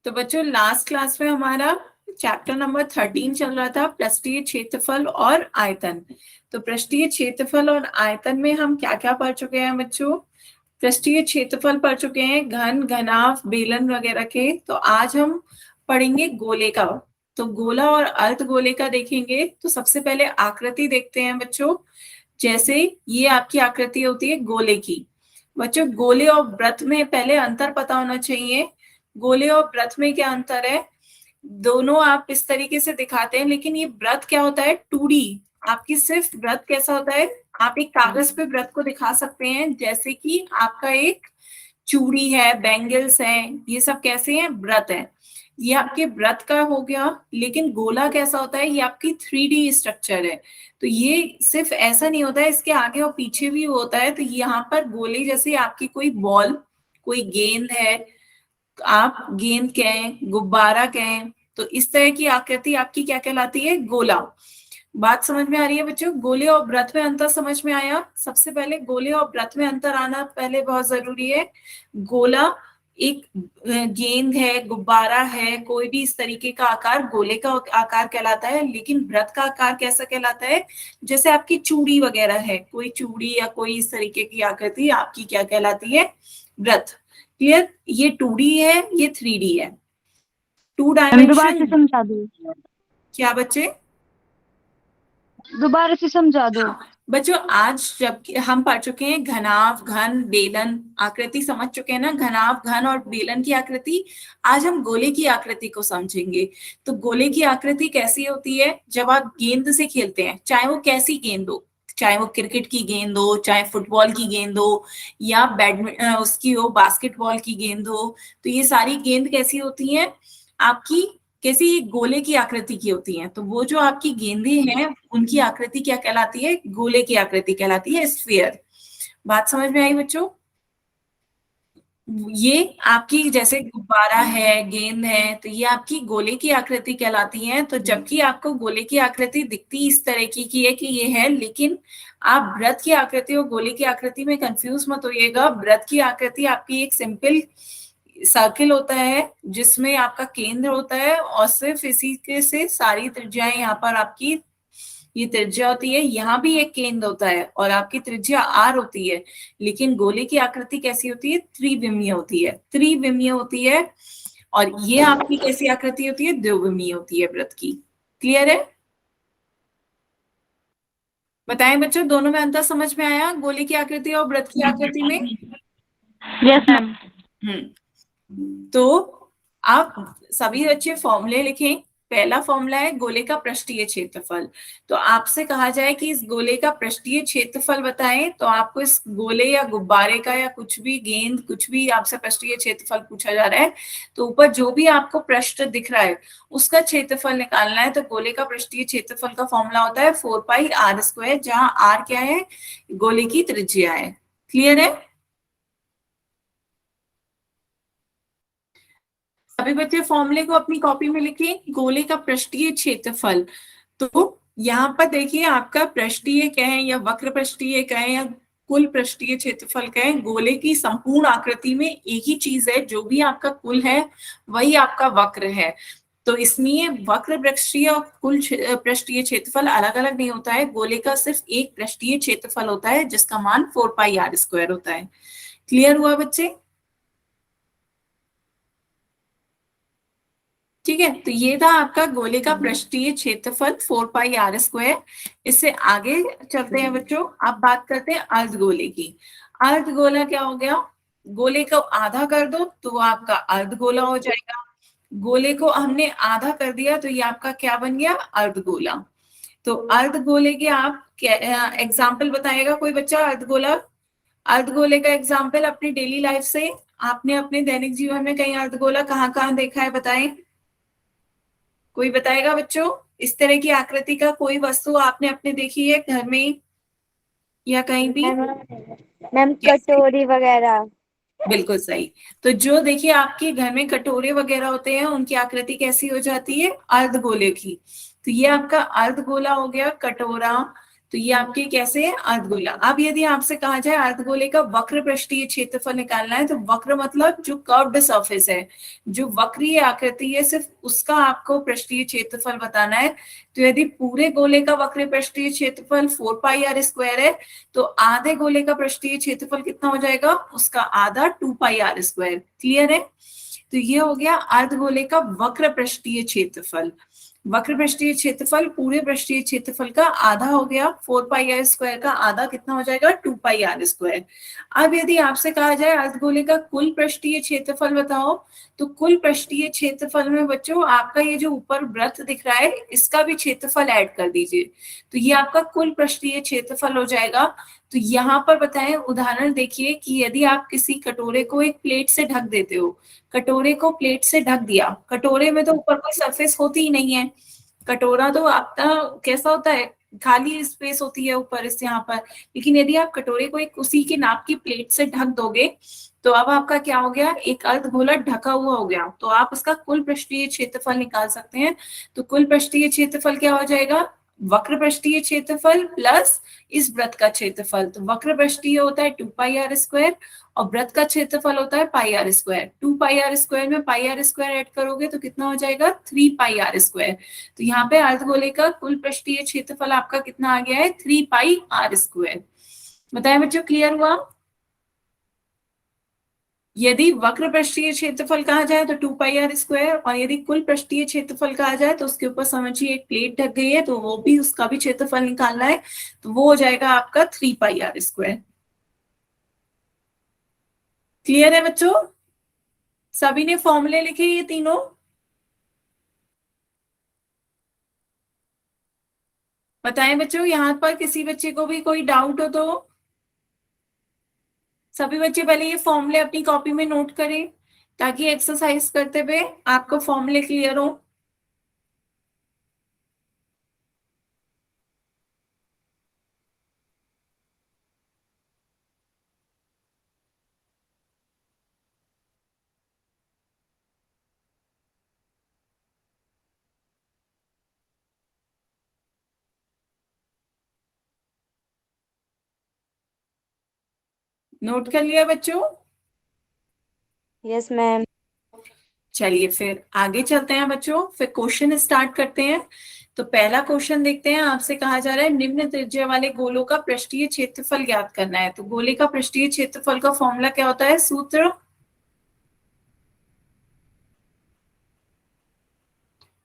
तो बच्चों last class में हमारा चैप्टर नंबर 13 चल रहा था, पृष्ठीय क्षेत्रफल और आयतन। तो पृष्ठीय क्षेत्रफल और आयतन में हम क्या क्या पढ़ चुके हैं बच्चों? पृष्ठीय क्षेत्रफल पढ़ चुके हैं, घन, घनाभ, बेलन वगैरह के। तो आज हम पढ़ेंगे गोले का। तो गोला और अर्धगोले का देखेंगे। तो सबसे पहले आकृति देखते हैं बच्चों। जैसे ये आपकी आकृति होती है गोले की। बच्चों गोले और वृत्त में पहले अंतर पता होना चाहिए। गोले और वृत्त में क्या अंतर है? दोनों आप इस तरीके से दिखाते हैं, लेकिन ये वृत्त क्या होता है? 2D। आपकी सिर्फ वृत्त कैसा होता है? आप एक कागज पे वृत्त को दिखा सकते हैं, जैसे कि आपका एक चूड़ी है, बैंगल्स हैं, ये सब कैसे हैं? वृत्त है। ये आपके व्रत का हो गया। लेकिन गोला कैसा होता है? ये आपकी 3D स्ट्रक्चर है। तो ये सिर्फ ऐसा नहीं होता है, इसके आगे और पीछे भी होता है। तो यहाँ पर गोले जैसे आपकी कोई बॉल, कोई गेंद है, आप गेंद कहें, गुब्बारा कहें, तो इस तरह की आकृति आपकी क्या कहलाती है? गोला। बात समझ में आ रही है बच्चों? गोले और वृत्त में अंतर समझ में आया? सबसे पहले गोले और वृत्त में अंतर आना पहले बहुत जरूरी है। गोला एक गेंद है, गुब्बारा है, कोई भी इस तरीके का आकार गोले का आकार कहलाता है। लेकिन वृत्त का आकार कैसा कहलाता है? जैसे आपकी चूड़ी वगैरह है, कोई चूड़ी या कोई इस तरीके की आकृति आपकी क्या कहलाती है? वृत्त। क्लियर? ये 2D है, ये 3D है। 2 दोबारा से डायमेंशन। समझा दो। क्या बच्चे? दोबारा से समझा दो। बच्चों आज जब हम पढ़ चुके हैं घनाभ, घन, बेलन, आकृति समझ चुके हैं ना, घनाभ, घन और बेलन की आकृति। आज हम गोले की आकृति को समझेंगे। तो गोले की आकृति कैसी होती है? जब आप गेंद से खेलते हैं, चाहे वो कैसी गेंद हो, चाहे वो क्रिकेट की गेंद हो, चाहे फुटबॉल की गेंद हो, या बैडमिंटन उसकी हो, बास्केटबॉल की गेंद हो, तो ये सारी गेंद कैसी होती हैं? आपकी कैसी? गोले की आकृति की होती हैं। तो वो जो आपकी गेंदें हैं, उनकी आकृति क्या कहलाती है? गोले की आकृति कहलाती है, स्फीयर। बात समझ में आई बच्चों? ये आपकी जैसे गुब्बारा है, गेंद है, तो ये आपकी गोले की आकृति कहलाती है। तो जबकि आपको गोले की आकृति दिखती इस तरह की है कि ये है, लेकिन आप वृत्त की आकृति और गोले की आकृति में कंफ्यूज मत होइएगा। वृत्त की आकृति आपकी एक सिंपल सर्किल होता है, जिसमें आपका केंद्र होता है, और सिर्फ इसी के से सारी त्रिज्याएं यहाँ पर आपकी ये त्रिज्या होती है। यहाँ भी एक केंद्र होता है और आपकी त्रिज्या R होती है। लेकिन गोले की आकृति कैसी होती है? त्रिविमीय होती है, त्रिविमीय होती है। और ये आपकी कैसी आकृति होती है? द्विविमीय होती है वृत्त की। क्लियर है? बताएं बच्चों, दोनों में अंतर समझ में आया? गोले की आकृति और वृत्त की आकृति में? Yes ma'am. तो आप सभी बच्चे फॉर्मूले लिखें। पहला फॉर्मूला है गोले का पृष्ठीय क्षेत्रफल। तो आपसे कहा जाए कि इस गोले का पृष्ठीय क्षेत्रफल बताएं, तो आपको इस गोले या गुब्बारे का या कुछ भी गेंद, कुछ भी आपसे पृष्ठीय क्षेत्रफल पूछा जा रहा है, तो ऊपर जो भी आपको पृष्ठ दिख रहा है उसका क्षेत्रफल निकालना है। तो गोले का पृष्ठीय क्षेत्रफल का फॉर्मूला होता है 4πr², जहां r क्या है? गोले की त्रिज्या है। क्लियर है? सभी बच्चे फॉर्मूले को अपनी कॉपी में लिखिए। गोले का पृष्ठीय क्षेत्रफल, तो यहाँ पर देखिए आपका पृष्ठीय कहें या वक्र पृष्ठीय कहें या कुल पृष्ठीय क्षेत्रफल कहें, गोले की संपूर्ण आकृति में एक ही चीज है, जो भी आपका कुल है वही आपका वक्र है। तो इसमें वक्र पृष्ठीय और कुल पृष्ठीय क्षेत्रफल अलग अलग नहीं होता है। गोले का सिर्फ एक पृष्ठीय क्षेत्रफल होता है, जिसका मान 4πr² होता है। क्लियर हुआ बच्चे? ठीक है, तो ये था आपका गोले का पृष्ठीय क्षेत्रफल 4πr²। इससे आगे चलते हैं बच्चों। अब बात करते हैं अर्धगोले की। अर्धगोला क्या हो गया? गोले को आधा कर दो तो आपका अर्धगोला हो जाएगा। गोले को हमने आधा कर दिया तो ये आपका क्या बन गया? अर्धगोला। तो अर्धगोले के आप एग्जाम्पल बताएगा कोई बच्चा? अर्धगोला, अर्धगोले का एग्जाम्पल अपनी डेली लाइफ से, आपने अपने दैनिक जीवन में कहीं अर्धगोला कहाँ कहाँ देखा है? बताएं, कोई बताएगा बच्चों? इस तरह की आकृति का कोई वस्तु आपने अपने देखी है घर में या कहीं भी? मैम कटोरी वगैरह। बिल्कुल सही। तो जो देखिए आपके घर में कटोरे वगैरह होते हैं, उनकी आकृति कैसी हो जाती है? अर्धगोले की। तो ये आपका अर्धगोला हो गया, कटोरा। तो ये आपके कैसे है, अर्धगोला। अब यदि आपसे कहा जाए अर्धगोले का वक्र पृष्ठीय क्षेत्रफल निकालना है, तो वक्र मतलब जो कर्व्ड सरफेस है, जो वक्रीय आकृति है, सिर्फ उसका आपको पृष्ठीय क्षेत्रफल बताना है। तो यदि पूरे गोले का वक्र पृष्ठीय क्षेत्रफल 4πr² है, तो आधे गोले का पृष्ठीय क्षेत्रफल कितना हो जाएगा, उसका आधा 2πr²। क्लियर है। तो ये हो गया अर्धगोले का वक्र पृष्ठीय क्षेत्रफल। वक्र पृष्ठीय क्षेत्रफल पूरे पृष्ठीय क्षेत्रफल का आधा हो गया, 4πr² का आधा कितना हो जाएगा, 2πr²। अब यदि आपसे कहा जाए अर्धगोले का कुल पृष्ठीय क्षेत्रफल बताओ, तो कुल पृष्ठीय क्षेत्रफल में बच्चों आपका ये जो ऊपर वृत्त दिख रहा है, इसका भी क्षेत्रफल ऐड कर दीजिए, तो ये आपका कुल पृष्ठीय क्षेत्रफल हो जाएगा। तो यहाँ पर बताएं, उदाहरण देखिए कि यदि आप किसी कटोरे को एक प्लेट से ढक देते हो, कटोरे को प्लेट से ढक दिया, कटोरे में तो ऊपर कोई सरफेस होती ही नहीं है, कटोरा तो आपका कैसा होता है, खाली स्पेस होती है ऊपर इस यहाँ पर। लेकिन यदि आप कटोरे को एक उसी के नाप की प्लेट से ढक दोगे, तो अब आपका क्या हो गया, एक अर्धगोला ढका हुआ हो गया। तो आप उसका कुल पृष्ठीय क्षेत्रफल निकाल सकते हैं। तो कुल पृष्ठीय क्षेत्रफल क्या हो जाएगा, वक्र पृष्ठीय क्षेत्रफल प्लस इस वृत्त का क्षेत्रफल। तो वक्र पृष्ठीय होता है 2πr² और वृत्त का क्षेत्रफल होता है πr²। 2πr² में πr² ऐड करोगे तो कितना हो जाएगा, 3πr²। तो यहाँ पे अर्धगोले का कुल पृष्ठीय क्षेत्रफल आपका कितना आ गया है, 3πr²। बताएं बच्चों, क्लियर हुआ। यदि वक्र पृष्ठीय क्षेत्रफल कहा जाए तो 2πr², और यदि कुल पृष्ठीय क्षेत्रफल कहा जाए तो उसके ऊपर समझिए एक प्लेट ढक गई है, तो वो भी उसका भी क्षेत्रफल निकालना है, तो वो हो जाएगा आपका 3πr²। क्लियर है बच्चों, सभी ने फॉर्मूले लिखे ये तीनों। बताएं बच्चों, यहाँ पर किसी बच्चे को भी कोई डाउट हो तो सभी बच्चे पहले ये फॉर्मूले अपनी कॉपी में नोट करें, ताकि एक्सरसाइज करते हुए आपको फॉर्मूले क्लियर हो। नोट कर लिया बच्चों। Yes ma'am. चलिए फिर आगे चलते हैं बच्चों, फिर क्वेश्चन स्टार्ट करते हैं। तो पहला क्वेश्चन देखते हैं, आपसे कहा जा रहा है निम्न त्रिज्या वाले गोलों का पृष्ठीय क्षेत्रफल ज्ञात करना है। तो गोले का पृष्ठीय क्षेत्रफल का फॉर्मूला क्या होता है, सूत्र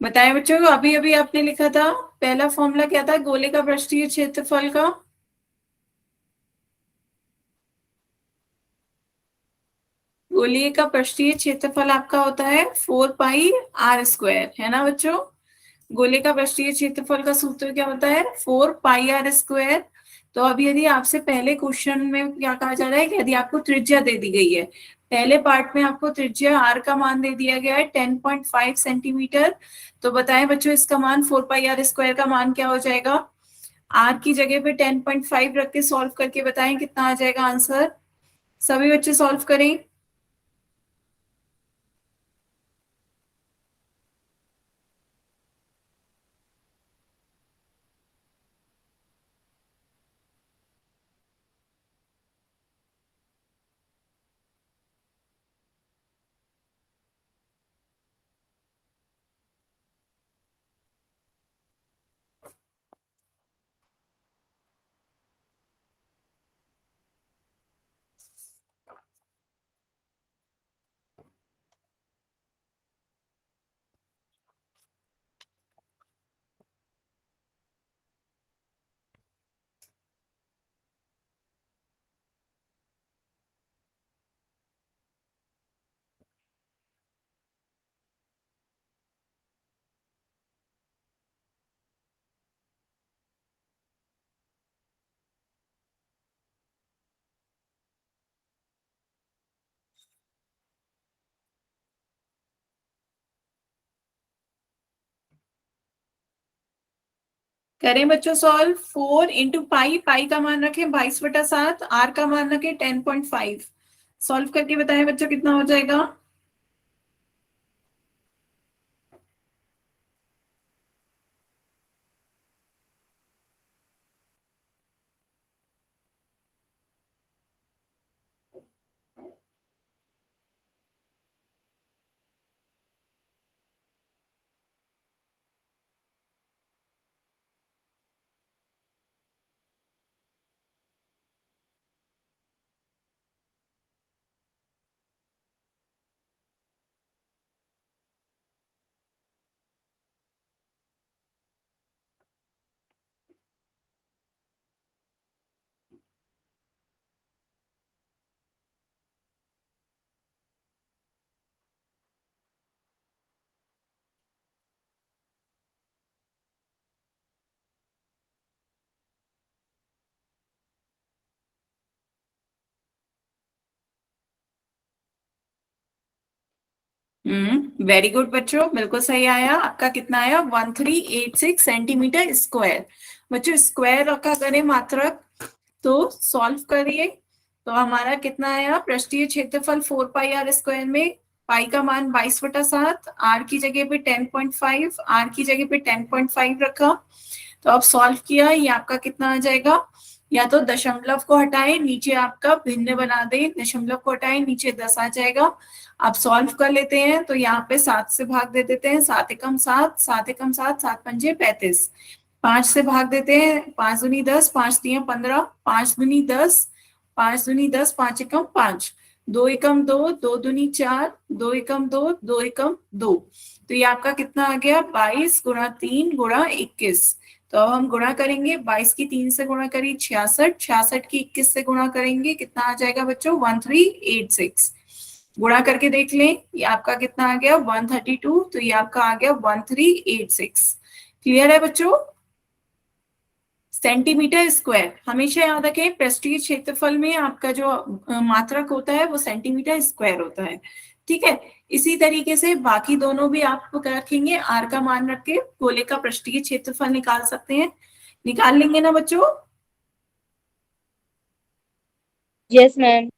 बताएं बच्चों। अभी अभी आपने लिखा था, पहला फॉर्मूला क्या था गोले का पृष्ठीय क्षेत्रफल का, गोलीय का पृष्ठीय क्षेत्रफल आपका होता है 4πr², है ना बच्चों। गोले का पृष्ठीय क्षेत्रफल का सूत्र क्या होता है, 4πr²। तो अब यदि आपसे पहले क्वेश्चन में क्या कहा जा रहा है कि यदि आपको त्रिज्या दे दी गई है, पहले पार्ट में आपको त्रिज्या r का मान दे दिया गया है 10.5 सेंटीमीटर। तो बताएं बच्चों, इसका मान 4πr² का मान क्या हो जाएगा, r की जगह पे 10.5 रख के सॉल्व करके बताएं कितना आ जाएगा आंसर। सभी बच्चे सॉल्व करें। करें बच्चों सॉल्व। 4 × पाई का मान रखें 22/7, r का मान रखें 10.5। सॉल्व करके बताएं बच्चों कितना हो जाएगा। वेरी गुड बच्चों, बिल्कुल सही आया। आपका कितना आया? 1386 सेंटीमीटर स्क्वायर। बच्चों स्क्वायर का करें मात्रक तो सॉल्व करिए, तो हमारा कितना आया? पृष्ठीय क्षेत्रफल 4 पाई r स्क्वायर में पाई का मान 22/7, आर की जगह पे 10.5, आर की जगह पे 10.5 रखा। तो अब सॉल्व किया, ये आपका कितना आ जाएगा? या तो दशमलव को हटाएं, नीचे आपका भिन्न बना दें, दशमलव को हटाएं, नीचे 10 आ जाएगा। आप सॉल्व कर लेते हैं तो यहाँ पे 7 से भाग दे देते हैं, 7 एकम 7, 7 एकम 7, 7 पंजे 35। 5 से भाग देते हैं, 5 दूनी 10, 5 तियां 15, 5 दूनी 10, 5 दूनी 10, 5 एकम 5, 2 एकम 2, 2 दूनी 4, 2 एकम 2, 2 एकम 2। तो ये आपका कितना आ गया? 22 गुणा 3 गुणा 21। तो अब हम गुणा करेंगे, 22 की 3 से गुणा करी 66, 66 की 21 से गुणा करेंगे, कितना आ जाएगा बच्चों? 1386। गुणा करके देख लें, ये आपका कितना आ गया? 132। तो ये आपका आ गया 1386। क्लियर है बच्चों? सेंटीमीटर स्क्वायर हमेशा याद रखें, पृष्ठीय क्षेत्रफल में आपका जो मात्रक होता है वो सेंटीमीटर स्क्वायर होता है। ठीक है, इसी तरीके से बाकी दोनों भी आप रखेंगे, आर का मान रख के गोले का पृष्ठीय क्षेत्रफल निकाल सकते हैं। निकाल लेंगे ना बच्चों? Yes ma'am.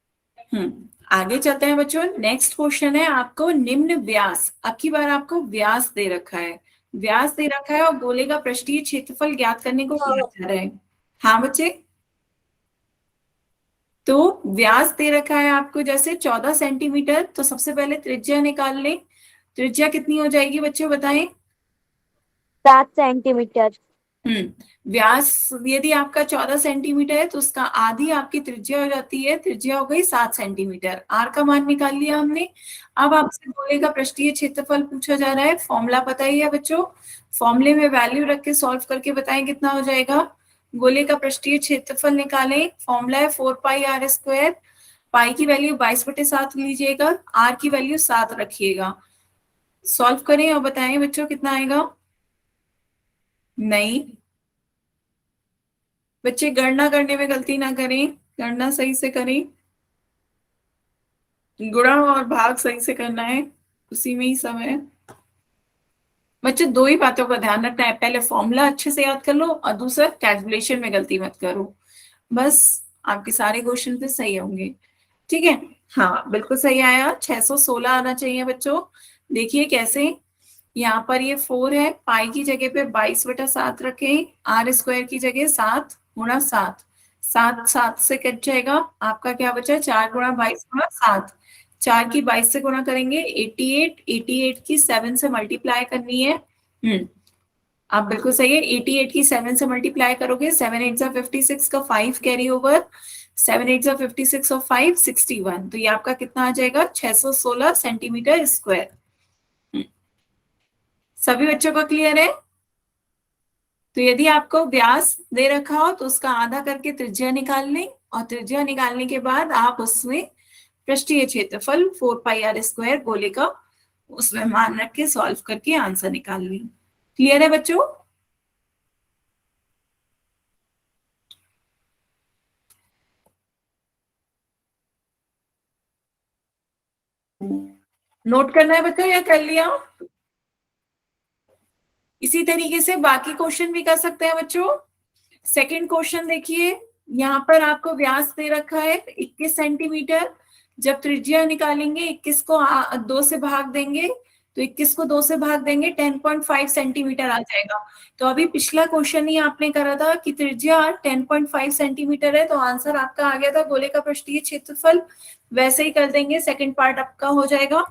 आगे चलते हैं बच्चों। नेक्स्ट क्वेश्चन है आपको निम्न व्यास, अब की बार आपको व्यास दे रखा है, व्यास दे रखा है और गोले का पृष्ठीय क्षेत्रफल ज्ञात करने को कहा जा रहा है। हाँ बच्चे, तो व्यास दे रखा है आपको जैसे 14 सेंटीमीटर, तो सबसे पहले त्रिज्या निकाल लें। त्रिज्या कितनी हो जाएगी बच्चों बताएं? 7 सेंटीमीटर। व्यास यदि आपका 14 सेंटीमीटर है तो उसका आधी आपकी त्रिज्या हो जाती है, त्रिज्या हो गई 7 सेंटीमीटर। आर का मान निकाल लिया हमने। अब आपसे गोले का पृष्ठीय क्षेत्रफल पूछा जा रहा है, फॉर्मूला पता ही है बच्चों, फॉर्मूले में वैल्यू रख के सॉल्व करके बताएं कितना हो जाएगा। गोले का पृष्ठीय क्षेत्रफल निकालें, फॉर्मूला है 4 पाई r स्क्वायर। पाई की वैल्यू 22/7 लीजिएगा, आर की वैल्यू 7 रखिएगा। सॉल्व करें और बताएं बच्चों कितना आएगा। नहीं बच्चे, गणना करने में गलती ना करें, गणना सही से करें, गुणा और भाग सही से करना है, उसी में ही समय। बच्चे दो ही बातों का ध्यान रखना है, पहले फॉर्मूला अच्छे से याद कर लो और दूसरा कैलकुलेशन में गलती मत करो, बस आपके सारे क्वेश्चन पे सही होंगे। ठीक है, हाँ बिल्कुल सही आया, 616 आना चाहिए बच्चों। देखिए कैसे, यहाँ पर ये 4 है, पाई की जगह पे 22/7 रखें, आर स्क्वायर की जगह 7 गुणा 7, 7 7 से कट जाएगा, आपका क्या बचा? 4 गुणा 22 गुणा 7, 4 की 22 से गुणा करेंगे 88, 88 की 7 से मल्टीप्लाई करनी है। आप बिल्कुल सही है, 88 की 7 से मल्टीप्लाई करोगे, 7 8 56 का 5 कैरी ओवर, 7 8 56 और 5 61। तो ये आपका कितना आ जाएगा? 616 सेंटीमीटर स्क्वायर। सभी बच्चों को क्लियर है? तो यदि आपको व्यास दे रखा हो तो उसका आधा करके त्रिज्या निकाल लें, और त्रिज्या निकालने के बाद आप उसमें पृष्ठीय क्षेत्रफल 4 पाई r स्क्वायर गोले का उसमें मान रख के सॉल्व करके आंसर निकाल लें। क्लियर है बच्चों? नोट करना है बच्चों या कर लिया? इसी तरीके से बाकी क्वेश्चन भी कर सकते हैं बच्चों। सेकंड क्वेश्चन देखिए, यहाँ पर आपको व्यास दे रखा है 21 सेंटीमीटर, जब त्रिज्या निकालेंगे 21 को 2 से भाग देंगे, तो 21 को 2 से भाग देंगे 10.5 सेंटीमीटर आ जाएगा। तो अभी पिछला क्वेश्चन ही आपने करा था कि त्रिज्या 10.5 सेंटीमीटर है, तो आंसर आपका आ गया था गोले का पृष्ठीय क्षेत्रफल, वैसे ही कर देंगे, सेकंड पार्ट आपका हो जाएगा।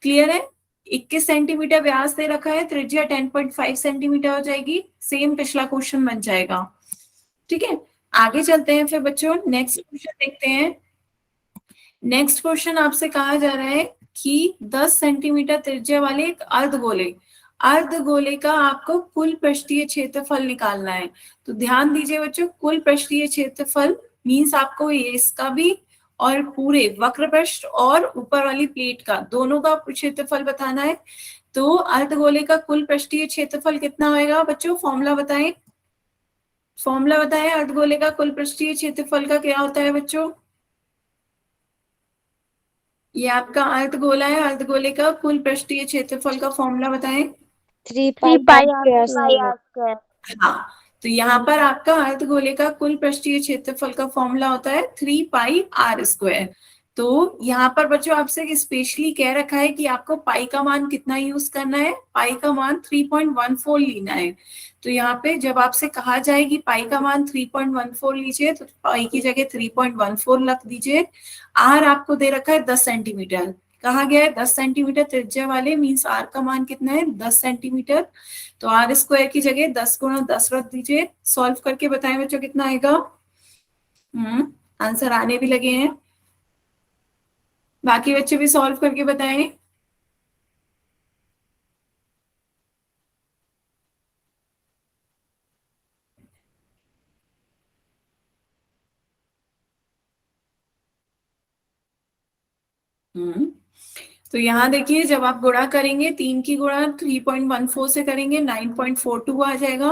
क्लियर है? 21 सेंटीमीटर व्यास दे रखा है, त्रिज्या 10.5 सेंटीमीटर हो जाएगी, सेम पिछला क्वेश्चन बन जाएगा। ठीक है, आगे चलते हैं फिर बच्चों, नेक्स्ट क्वेश्चन देखते हैं। नेक्स्ट क्वेश्चन आपसे कहा जा रहा है कि 10 सेंटीमीटर त्रिज्या वाले एक अर्धगोले, अर्धगोले का आपको कुल पृष्ठीय क्षेत्रफल निकालना है। तो ध्यान दीजिए बच्चों, कुल पृष्ठीय क्षेत्रफल मीन्स आपको ये इसका भी और पूरे वक्र पृष्ठ और ऊपर वाली प्लेट का दोनों का क्षेत्रफल बताना है। तो अर्धगोले का कुल पृष्ठीय क्षेत्रफल कितना होएगा बच्चों? फॉर्मूला बताएं, फॉर्मूला बताएं, अर्धगोले का कुल पृष्ठीय क्षेत्रफल का क्या होता है बच्चों? ये आपका अर्धगोला है, अर्धगोले का कुल पृष्ठीय क्षेत्रफल का फॉर्मूला बताएं। 3 3 pi pi r square. square. हाँ, तो यहाँ पर आपका अर्धगोले का कुल पृष्ठीय क्षेत्रफल का फॉर्मूला होता है 3 pi r²। तो यहाँ पर बच्चों आपसे स्पेशली कह रखा है कि आपको पाई का मान कितना यूज करना है, पाई का मान 3.14 लेना है। तो यहाँ पे जब आपसे कहा जाए कि पाई का मान 3.14 लीजिए, तो पाई की जगह 3.14 रख दीजिए। आर आपको दे रखा है 10 सेंटीमीटर, कहा गया है 10 सेंटीमीटर त्रिज्या वाले, मीन्स आर का मान कितना है 10 सेंटीमीटर। तो आर स्क्वायर की जगह 10 गुणा 10 रख दीजिए। सॉल्व करके बताएं बच्चों कितना आएगा। आंसर आने भी लगे हैं, बाकी बच्चे भी सॉल्व करके बताएं। तो यहाँ देखिए, जब आप गुणा करेंगे 3 की गुणा 3.14 से करेंगे 9.42 आ जाएगा।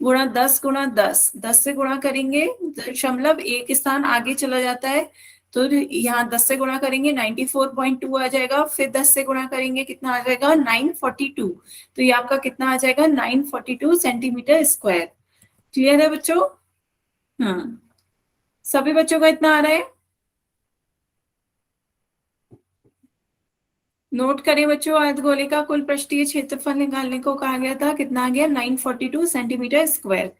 गुणा 10 गुणा 10, 10 से गुणा करेंगे दशमलव एक स्थान आगे चला जाता है, तो यहाँ 10 से गुणा करेंगे 94.2 आ जाएगा। फिर 10 से गुणा करेंगे कितना आ जाएगा 942। तो ये आपका कितना आ जाएगा 942 सेंटीमीटर स्क्वायर। क्लियर है बच्चों। सभी बच्चों का इतना आ रहा है। नोट करें बच्चों, अर्धगोले का कुल पृष्ठीय क्षेत्रफल निकालने को कहा गया था, कितना आ गया 942 सेंटीमीटर स्क्वायर।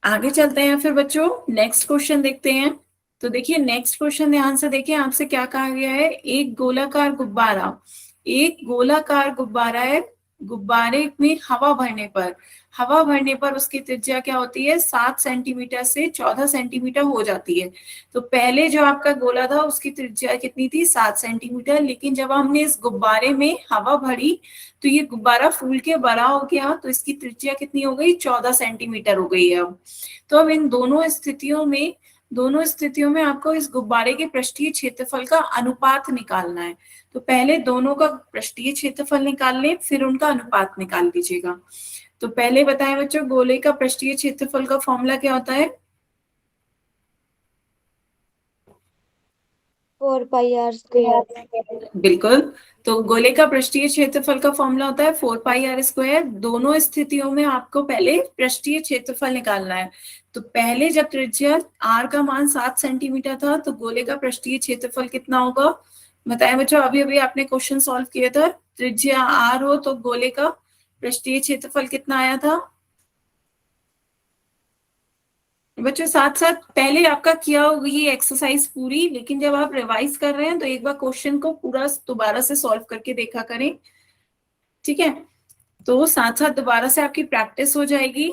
आगे चलते हैं फिर बच्चों, नेक्स्ट क्वेश्चन देखते हैं। तो देखिए नेक्स्ट क्वेश्चन ध्यान से देखिए, आपसे क्या कहा गया है। एक गोलाकार गुब्बारा, एक गोलाकार गुब्बारा है, गुब्बारे में हवा भरने पर उसकी त्रिज्या क्या होती है 7 सेंटीमीटर से 14 सेंटीमीटर हो जाती है। तो पहले जो आपका गोला था उसकी त्रिज्या कितनी थी 7 सेंटीमीटर, लेकिन जब हमने इस गुब्बारे में हवा भरी तो ये गुब्बारा फूल के बड़ा हो गया, तो इसकी त्रिज्या कितनी हो गई 14 सेंटीमीटर हो गई है अब। तो अब इन दोनों स्थितियों में आपको इस गुब्बारे के पृष्ठीय क्षेत्रफल का अनुपात निकालना है। तो पहले दोनों का पृष्ठीय क्षेत्रफल निकाल लें, फिर उनका अनुपात निकाल लीजिएगा। तो पहले बताएं बच्चों, गोले का पृष्ठीय क्षेत्रफल का फॉर्मूला क्या होता है। 4 pi r square. बिल्कुल, तो गोले का पृष्ठीय क्षेत्रफल का फॉर्मूला होता है 4 pi r²। दोनों स्थितियों में आपको पहले पृष्ठीय क्षेत्रफल निकालना है। तो पहले जब त्रिज्या r का मान 7 सेंटीमीटर था, तो गोले का पृष्ठीय क्षेत्रफल कितना होगा बताएं बच्चों। अभी अभी आपने क्वेश्चन सॉल्व किया था, त्रिज्या r हो तो गोले का पृष्ठीय क्षेत्रफल कितना आया था बच्चों। साथ साथ पहले आपका किया होगा ये एक्सरसाइज पूरी, लेकिन जब आप रिवाइज कर रहे हैं तो एक बार क्वेश्चन को पूरा दोबारा से सॉल्व करके देखा करें, ठीक है। तो साथ साथ दोबारा से आपकी प्रैक्टिस हो जाएगी,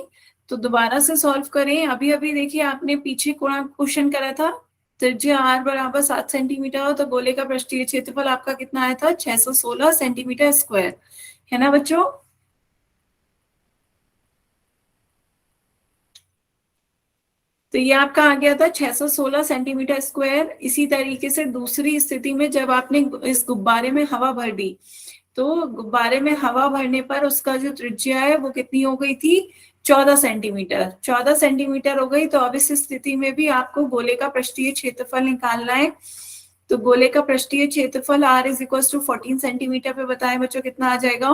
तो दोबारा से सॉल्व करें। अभी अभी देखिए आपने पीछे क्वेश्चन करा था, त्रिज्या r बराबर 7 सेंटीमीटर हो तो गोले का पृष्ठीय क्षेत्रफल आपका कितना आया था 616 सेंटीमीटर स्क्वायर, है ना बच्चों। तो ये आपका आ गया था 616 सेंटीमीटर स्क्वायर। इसी तरीके से दूसरी स्थिति में जब आपने इस गुब्बारे में हवा भर दी, तो गुब्बारे में हवा भरने पर उसका जो त्रिज्या है वो कितनी हो गई थी 14 सेंटीमीटर, 14 सेंटीमीटर हो गई। तो अब इस स्थिति में भी आपको गोले का पृष्ठीय क्षेत्रफल निकालना है। तो गोले का पृष्ठीय क्षेत्रफल r is equal to 14 centimetre पे बताएं बच्चों कितना आ जाएगा।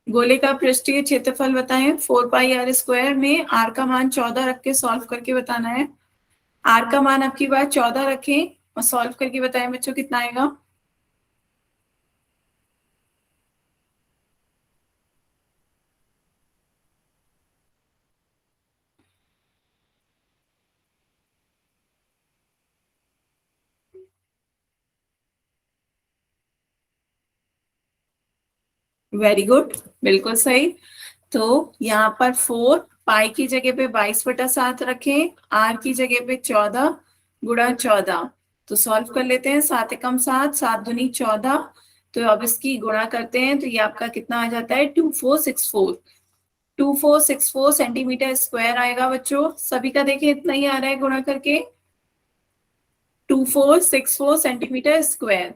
गोले का पृष्ठीय क्षेत्रफल बताएं 4 pi r² में r का मान 14 रख के सॉल्व करके बताना है। r का मान आपकी बात 14 रखें और सॉल्व करके बताएं बच्चों कितना आएगा। वेरी गुड, बिल्कुल सही। तो यहाँ पर 4 पाई की जगह पे 22/7 रखें, आर की जगह पे 14 गुणा 14। तो सॉल्व कर लेते हैं, 7 एकम 7, 7 दूनी 14। तो अब इसकी गुणा करते हैं तो ये आपका कितना आ जाता है 2464, 2464 सेंटीमीटर स्क्वायर आएगा बच्चों। सभी का देखिए इतना ही आ रहा है गुणा करके 2464 सेंटीमीटर स्क्वायर।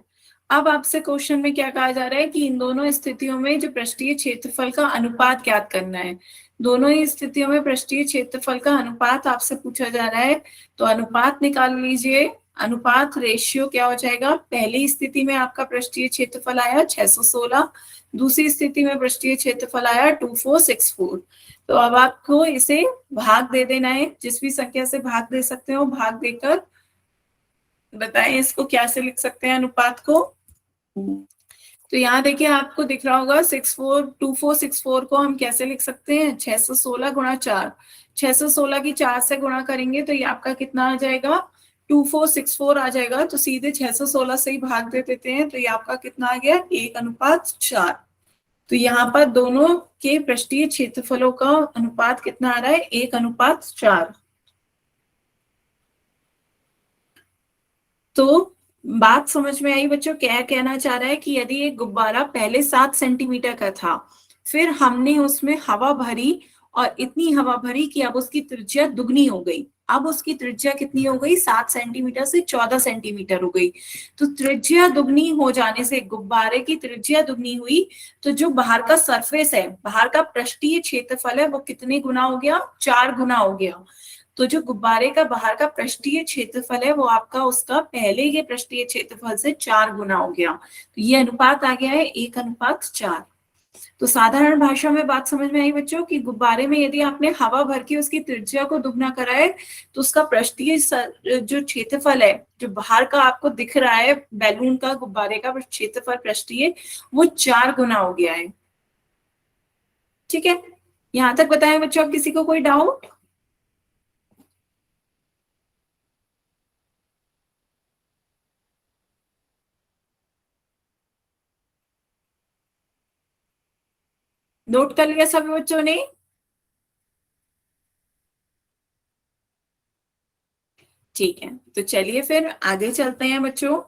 अब आपसे क्वेश्चन में क्या कहा जा रहा है कि इन दोनों स्थितियों में जो पृष्ठीय क्षेत्रफल का अनुपात ज्ञात करना है। दोनों ही स्थितियों में पृष्ठीय क्षेत्रफल का अनुपात आपसे पूछा जा रहा है, तो अनुपात निकाल लीजिए। अनुपात रेशियो क्या हो जाएगा, पहली स्थिति में आपका पृष्ठीय क्षेत्रफल आया 616, दूसरी स्थिति में पृष्ठीय क्षेत्रफल आया 2464। तो अब आपको इसे भाग दे देना है, जिस भी संख्या से भाग दे सकते हो भाग देकर बताएं इसको क्या से लिख सकते हैं अनुपात को। तो यहाँ देखिए आपको दिख रहा होगा 2464 को हम कैसे लिख सकते हैं, 616 गुणा 4, 616 की 4 से गुणा करेंगे तो ये आपका कितना आ जाएगा 2464 आ जाएगा। तो सीधे 616 से ही भाग दे देते हैं, तो ये आपका कितना आ गया 1:4। तो यहाँ पर दोनों के पृष्ठीय क्षेत्रफलों का अनुपात कितना आ रहा है 1:4। तो बात समझ में आई बच्चों, क्या कहना चाह रहा है कि यदि एक गुब्बारा पहले 7 सेंटीमीटर का था, फिर हमने उसमें हवा भरी और इतनी हवा भरी कि अब उसकी त्रिज्या दुगनी हो गई। अब उसकी त्रिज्या कितनी हो गई, 7 सेंटीमीटर से 14 सेंटीमीटर हो गई। तो त्रिज्या दुगनी हो जाने से, गुब्बारे की त्रिज्या दुगनी हुई, तो जो बाहर का सरफेस है, बाहर का पृष्ठीय क्षेत्रफल है, वो कितने गुना हो गया, 4 गुना हो गया। तो जो गुब्बारे का बाहर का पृष्ठीय क्षेत्रफल है वो आपका उसका पहले के पृष्ठीय क्षेत्रफल से 4 गुना हो गया। तो ये अनुपात आ गया है 1:4। तो साधारण भाषा में बात समझ में आई बच्चों कि गुब्बारे में यदि आपने हवा भर के उसकी त्रिज्या को दुगना करा है, तो उसका पृष्ठीय जो क्षेत्रफल है, जो बाहर का आपको दिख रहा है बैलून का, गुब्बारे का क्षेत्रफल पृष्ठीय, वो 4 गुना हो गया है। ठीक है, यहां तक बताएं बच्चों, अब किसी को कोई डाउट? नोट कर लिया सभी बच्चों ने? ठीक है, तो चलिए फिर आगे चलते हैं बच्चों।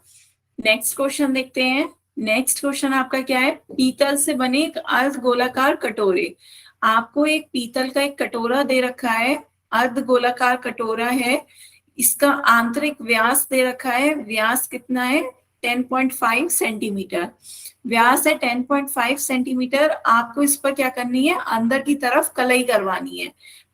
नेक्स्ट क्वेश्चन देखते हैं। नेक्स्ट क्वेश्चन आपका क्या है, पीतल से बने एक अर्ध गोलाकार कटोरे। आपको एक पीतल का एक कटोरा दे रखा है, अर्ध गोलाकार कटोरा है। इसका आंतरिक व्यास दे रखा है, व्यास कितना है 10.5 सेंटीमीटर। व्यास है 10.5 सेंटीमीटर। आपको इस पर क्या करनी है, अंदर की तरफ कलई करवानी है,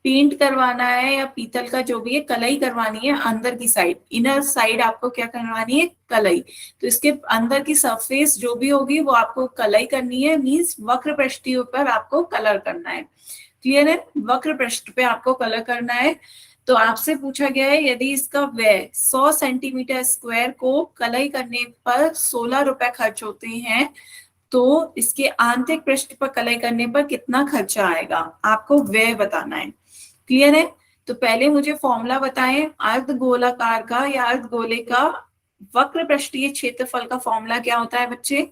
पेंट करवाना है, या पीतल का जो भी है कलई करवानी है अंदर की साइड, इनर साइड आपको क्या करवानी है, कलई। तो इसके अंदर की सरफेस जो भी होगी वो आपको कलई करनी है, मींस वक्र पृष्ठीय पर आपको कलर करना है। क्लियर है, वक्र पृष्ठ पे आपको कलर करना है। तो आपसे पूछा गया है यदि इसका व्यय 100 सेंटीमीटर स्क्वायर को कलई करने पर 16 रुपए खर्च होते हैं, तो इसके आंतरिक पृष्ठ पर कलई करने पर कितना खर्चा आएगा, आपको व्यय बताना है। क्लियर है, तो पहले मुझे फॉर्मूला बताएं, अर्ध गोलाकार का या अर्ध गोले का वक्र पृष्ठीय क्षेत्रफल का फॉर्मूला क्या होता है बच्चे?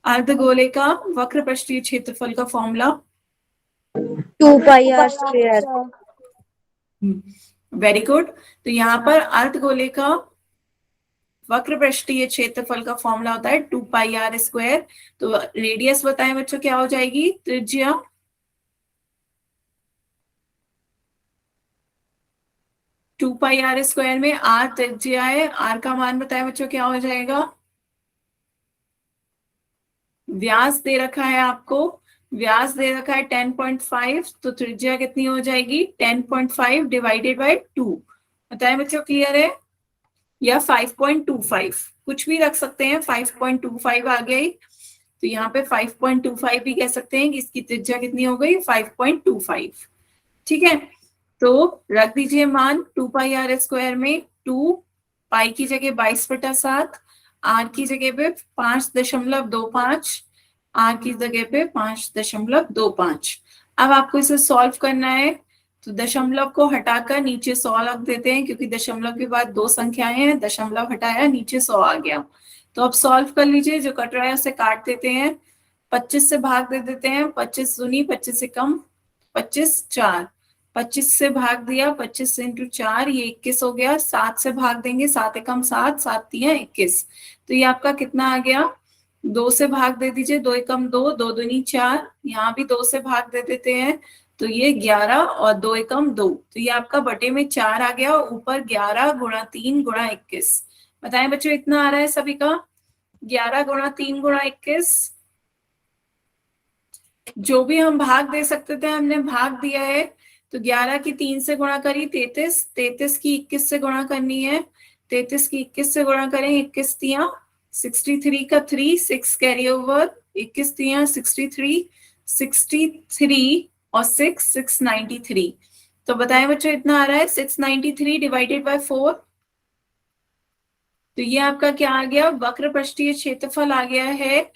अर्ध गोले का वक्र पृष्ठीय क्षेत्रफल का फॉर्मूला 2πr²। Very good. तो यहाँ पर अर्ध गोले का वक्र पृष्ठीय क्षेत्रफल का फॉर्मूला होता है 2πr²। तो रेडियस बताएं बच्चों क्या हो जाएगी, त्रिज्या। 2πr² में r त्रिज्या है, r का मान बताएं बच्चों क्या हो जाएगा। व्यास दे रखा है आपको, व्यास दे रखा है 10.5, तो त्रिज्या कितनी हो जाएगी 10.5 डिवाइडेड बाय 2। बताएं बच्चों, क्लियर है? या 5.25 कुछ भी रख सकते हैं, 5.25 आ गई, तो यहाँ पे 5.25 भी कह सकते हैं कि इसकी त्रिज्या कितनी हो गई 5.25। ठीक है, तो रख दीजिए मान 2πr² में 2 पाई की जगह 22/7, आर की जगह पे 5.25, आर की जगह पे 5.25। अब आपको इसे सॉल्व करना है, तो दशमलव को हटाकर नीचे 100 रख देते हैं, क्योंकि दशमलव के बाद 2 संख्याएं हैं, दशमलव हटाया नीचे 100 आ गया। तो अब सॉल्व कर लीजिए, जो कट रहा है उसे काट देते हैं, 25 से भाग दे देते हैं, 25 दूनी 25 से कम 25 4, 25 से भाग दिया, 25 इंटू 4 ये 21 हो गया। 7 से भाग देंगे, 7 एकम 7, 7 तिया 21। तो ये आपका कितना आ गया, 2 से भाग दे दीजिए, 2 एकम 2, 2 दूनी 4, यहाँ भी 2 से भाग दे देते हैं, तो ये 11 और 2 एकम 2, तो ये आपका बटे में 4 आ गया, ऊपर 11 गुणा 3 गुणा 21। बताएं बच्चों, इतना आ रहा है सभी का? 11 गुणा 3 गुणा 21, जो भी हम भाग दे सकते थे हमने भाग दिया है। तो 11 की 3 से गुणा करी 33, 33 की 21 से गुणा करनी है, 33 की 21 से गुणा करें, 21 तिया 63 का 3, 6 कैरी ओवर, 21 तिया 63, 63 और 6, 693। तो बताएं बच्चों इतना आ रहा है 693 डिवाइडेड बाय 4। तो ये आपका क्या आ गया, वक्र पृष्ठीय क्षेत्रफल आ गया है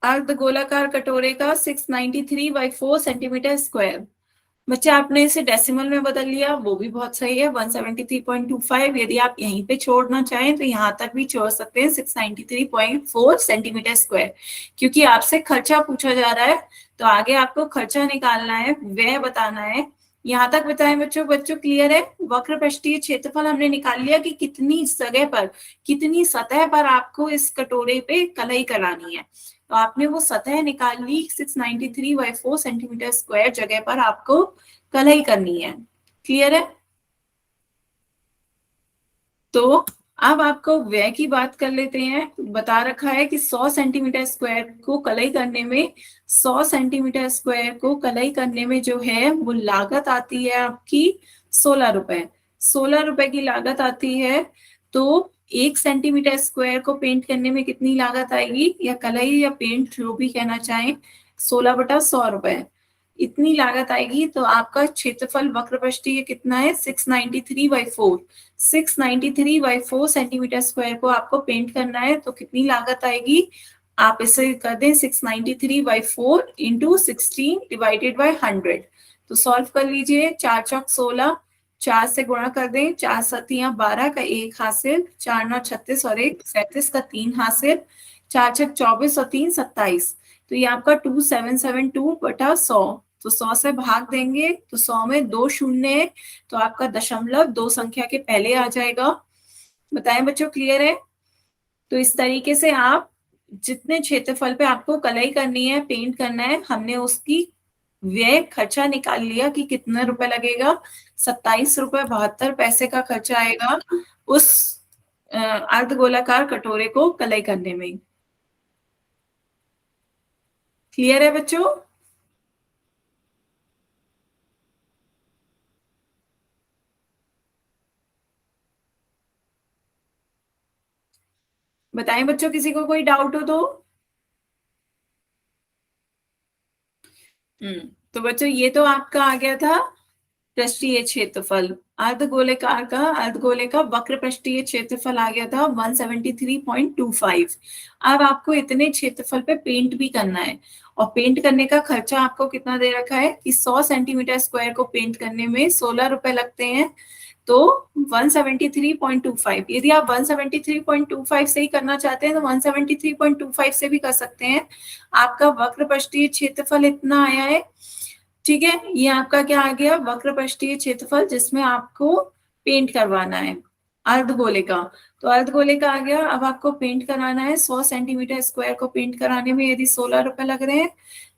अर्ध गोलाकार कटोरे का 693 बाई 4 सेंटीमीटर स्क्वायर। बच्चे आपने इसे डेसिमल में बदल लिया, वो भी बहुत सही है 173.25। यदि आप यहीं पे छोड़ना चाहें तो यहाँ तक भी छोड़ सकते हैं 693.4 सेंटीमीटर स्क्वायर, क्योंकि आपसे खर्चा पूछा जा रहा है तो आगे आपको खर्चा निकालना है, व्यय बताना है। यहाँ तक बताएं बच्चों, बच्चों क्लियर है? वक्र पृष्ठीय क्षेत्रफल हमने निकाल लिया कि कितनी जगह पर, कितनी सतह पर आपको इस कटोरे पे कलई करानी है। तो आपने वो सतह निकाल ली, 693 बाई 4 सेंटीमीटर स्क्वायर जगह पर आपको कलई करनी है। क्लियर है? तो अब आपको व्यय की बात कर लेते हैं। बता रखा है कि 100 सेंटीमीटर स्क्वायर को कलई करने में, 100 सेंटीमीटर स्क्वायर को कलई करने में जो है वो लागत आती है आपकी 16 रुपए। 16 रुपए की लागत आती है। तो 1 सेंटीमीटर स्क्वायर को पेंट करने में कितनी लागत आएगी, या कलई या पेंट जो भी कहना चाहें, 16/100 रुपए इतनी लागत आएगी। तो आपका क्षेत्रफल वक्रपृष्ठीय कितना है, 693 बाई 4। 693 बाई 4 सेंटीमीटर स्क्वायर को आपको पेंट करना है, तो कितनी लागत आएगी, आप इसे कर दें 693 बाई 4 इंटू 16 डिवाइडेड बाई 100। तो सॉल्व कर लीजिए, 4 चौक 16, 4 से गुणा कर दें, 4 सतियां 12 का 1 हासिल, 4 9 36 और 1 37 का 3 हासिल, 4 6 24 और 3 27। तो ये आपका 2772/100। तो 100 से भाग देंगे तो 100 में 2 शून्य है, तो आपका दशमलव 2 संख्या के पहले आ जाएगा। बताएं बच्चों क्लियर है? तो इस तरीके से आप जितने क्षेत्रफल पे आपको कलई करनी है, पेंट करना है, हमने उसकी व्यय खर्चा निकाल लिया कि कितने रुपए लगेगा, 27 रुपए 72 पैसे का खर्चा आएगा उस अर्धगोलाकार कटोरे को कलई करने में। क्लियर है बच्चों? बताएं बच्चों, किसी को कोई डाउट हो तो। तो बच्चों ये तो आपका आ गया था पृष्ठीय क्षेत्रफल। अर्धगोलेकार का, अर्धगोले का वक्र पृष्ठीय क्षेत्रफल आ गया था 173.25। अब आपको इतने क्षेत्रफल पे पेंट भी करना है, और पेंट करने का खर्चा आपको कितना दे रखा है कि 100 सेंटीमीटर स्क्वायर को पेंट करने में 16 रुपए लगते हैं। तो 173.25, यदि आप 173.25 से ही करना चाहते हैं तो 173.25 से भी कर सकते हैं। आपका वक्र पृष्ठीय क्षेत्रफल इतना आया है। ठीक है, ये आपका क्या आ गया, वक्र पृष्ठीय क्षेत्रफल जिसमें आपको पेंट करवाना है अर्धगोले का। तो अर्धगोले का आ गया। अब आपको पेंट कराना है 100 सेंटीमीटर स्क्वायर को पेंट कराने में यदि 16 रुपए लग रहे हैं,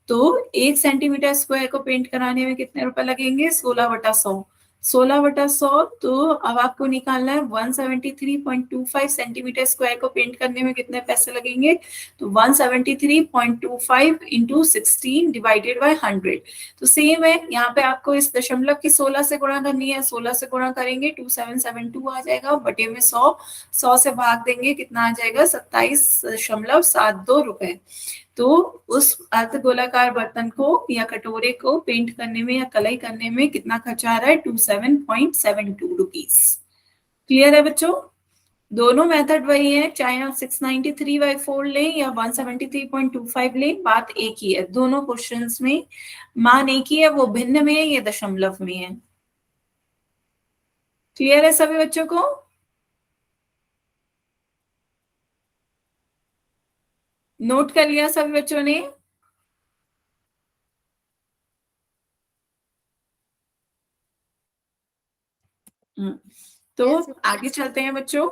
तो 1 सेंटीमीटर स्क्वायर को पेंट कराने में कितने रुपए लगेंगे, 16/100। 16/100। तो अब आपको निकालना है 173.25 सेंटीमीटर स्क्वायर को पेंट करने में कितने पैसे लगेंगे, तो 173.25 इंटू 16 डिवाइडेड बाय 100। तो सेम है, यहाँ पे आपको इस दशमलव की 16 से गुणा करनी है, 16 से गुणा करेंगे 2772 आ जाएगा, बटे में 100, 100 से भाग देंगे कितना आ जाएगा, 27.72 रुपए। तो उस अर्धगोलाकार बर्तन को या कटोरे को पेंट करने में या कलई करने में कितना खर्चा आ रहा है, 27.72 रुपीज। क्लियर है बच्चों? दोनों मेथड वही है, चाहे आप 693/4 लें या 173.25 लें, बात एक ही है। दोनों क्वेश्चंस में मान एक ही है, वो भिन्न में है या दशमलव में है। क्लियर है सभी बच्चों को? नोट कर लिया सभी बच्चों ने? तो आगे चलते हैं बच्चों।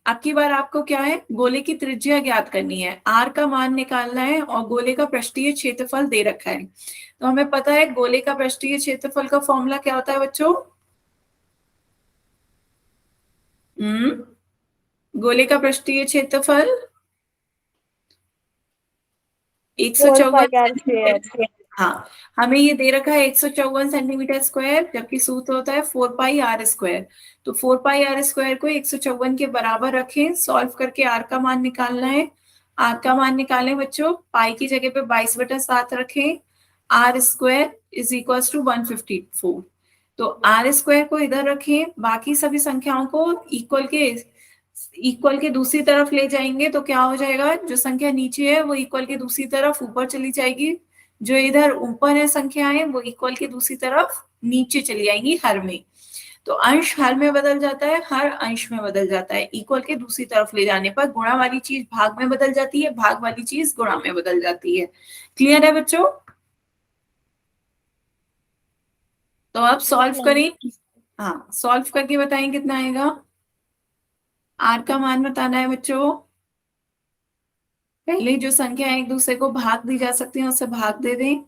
अब की बार आपको क्या है, गोले की त्रिज्या ज्ञात करनी है, आर का मान निकालना है, और गोले का पृष्ठीय क्षेत्रफल दे रखा है। तो हमें पता है गोले का पृष्ठीय क्षेत्रफल का फॉर्मूला क्या होता है बच्चों? गोले का पृष्ठीय क्षेत्रफल 4 154 pi r सेंटीमीटर। square. हाँ, हमें ये दे रखा है 154 सेंटीमीटर स्क्वायर, जबकि सूत्र होता है 4 पाई r स्क्वायर। तो 4 पाई r स्क्वायर को 154 के बराबर रखें, सॉल्व करके r का मान निकालना है। r का मान निकालें बच्चों, पाई की जगह पे 22/7 रखें। r² is equal to 154। तो r² को इधर रखें, बाकी सभी संख्याओं को इक्वल के दूसरी तरफ ले जाएंगे तो क्या हो जाएगा, जो संख्या नीचे है वो इक्वल के दूसरी तरफ ऊपर चली जाएगी, जो इधर ऊपर है संख्याएं वो इक्वल की दूसरी तरफ नीचे चली आएंगी हर में। तो अंश हर में बदल जाता है, हर अंश में बदल जाता है। इक्वल के दूसरी तरफ ले जाने पर गुणा वाली चीज भाग में बदल जाती है, भाग वाली चीज गुणा में बदल जाती है। क्लियर है बच्चों? तो अब सॉल्व करें। हाँ, सॉल्व करके बताएं कितना आएगा। आर का मान बताना है बच्चों। पहले जो संख्या एक दूसरे को भाग दी जा सकती है उससे भाग दे दें।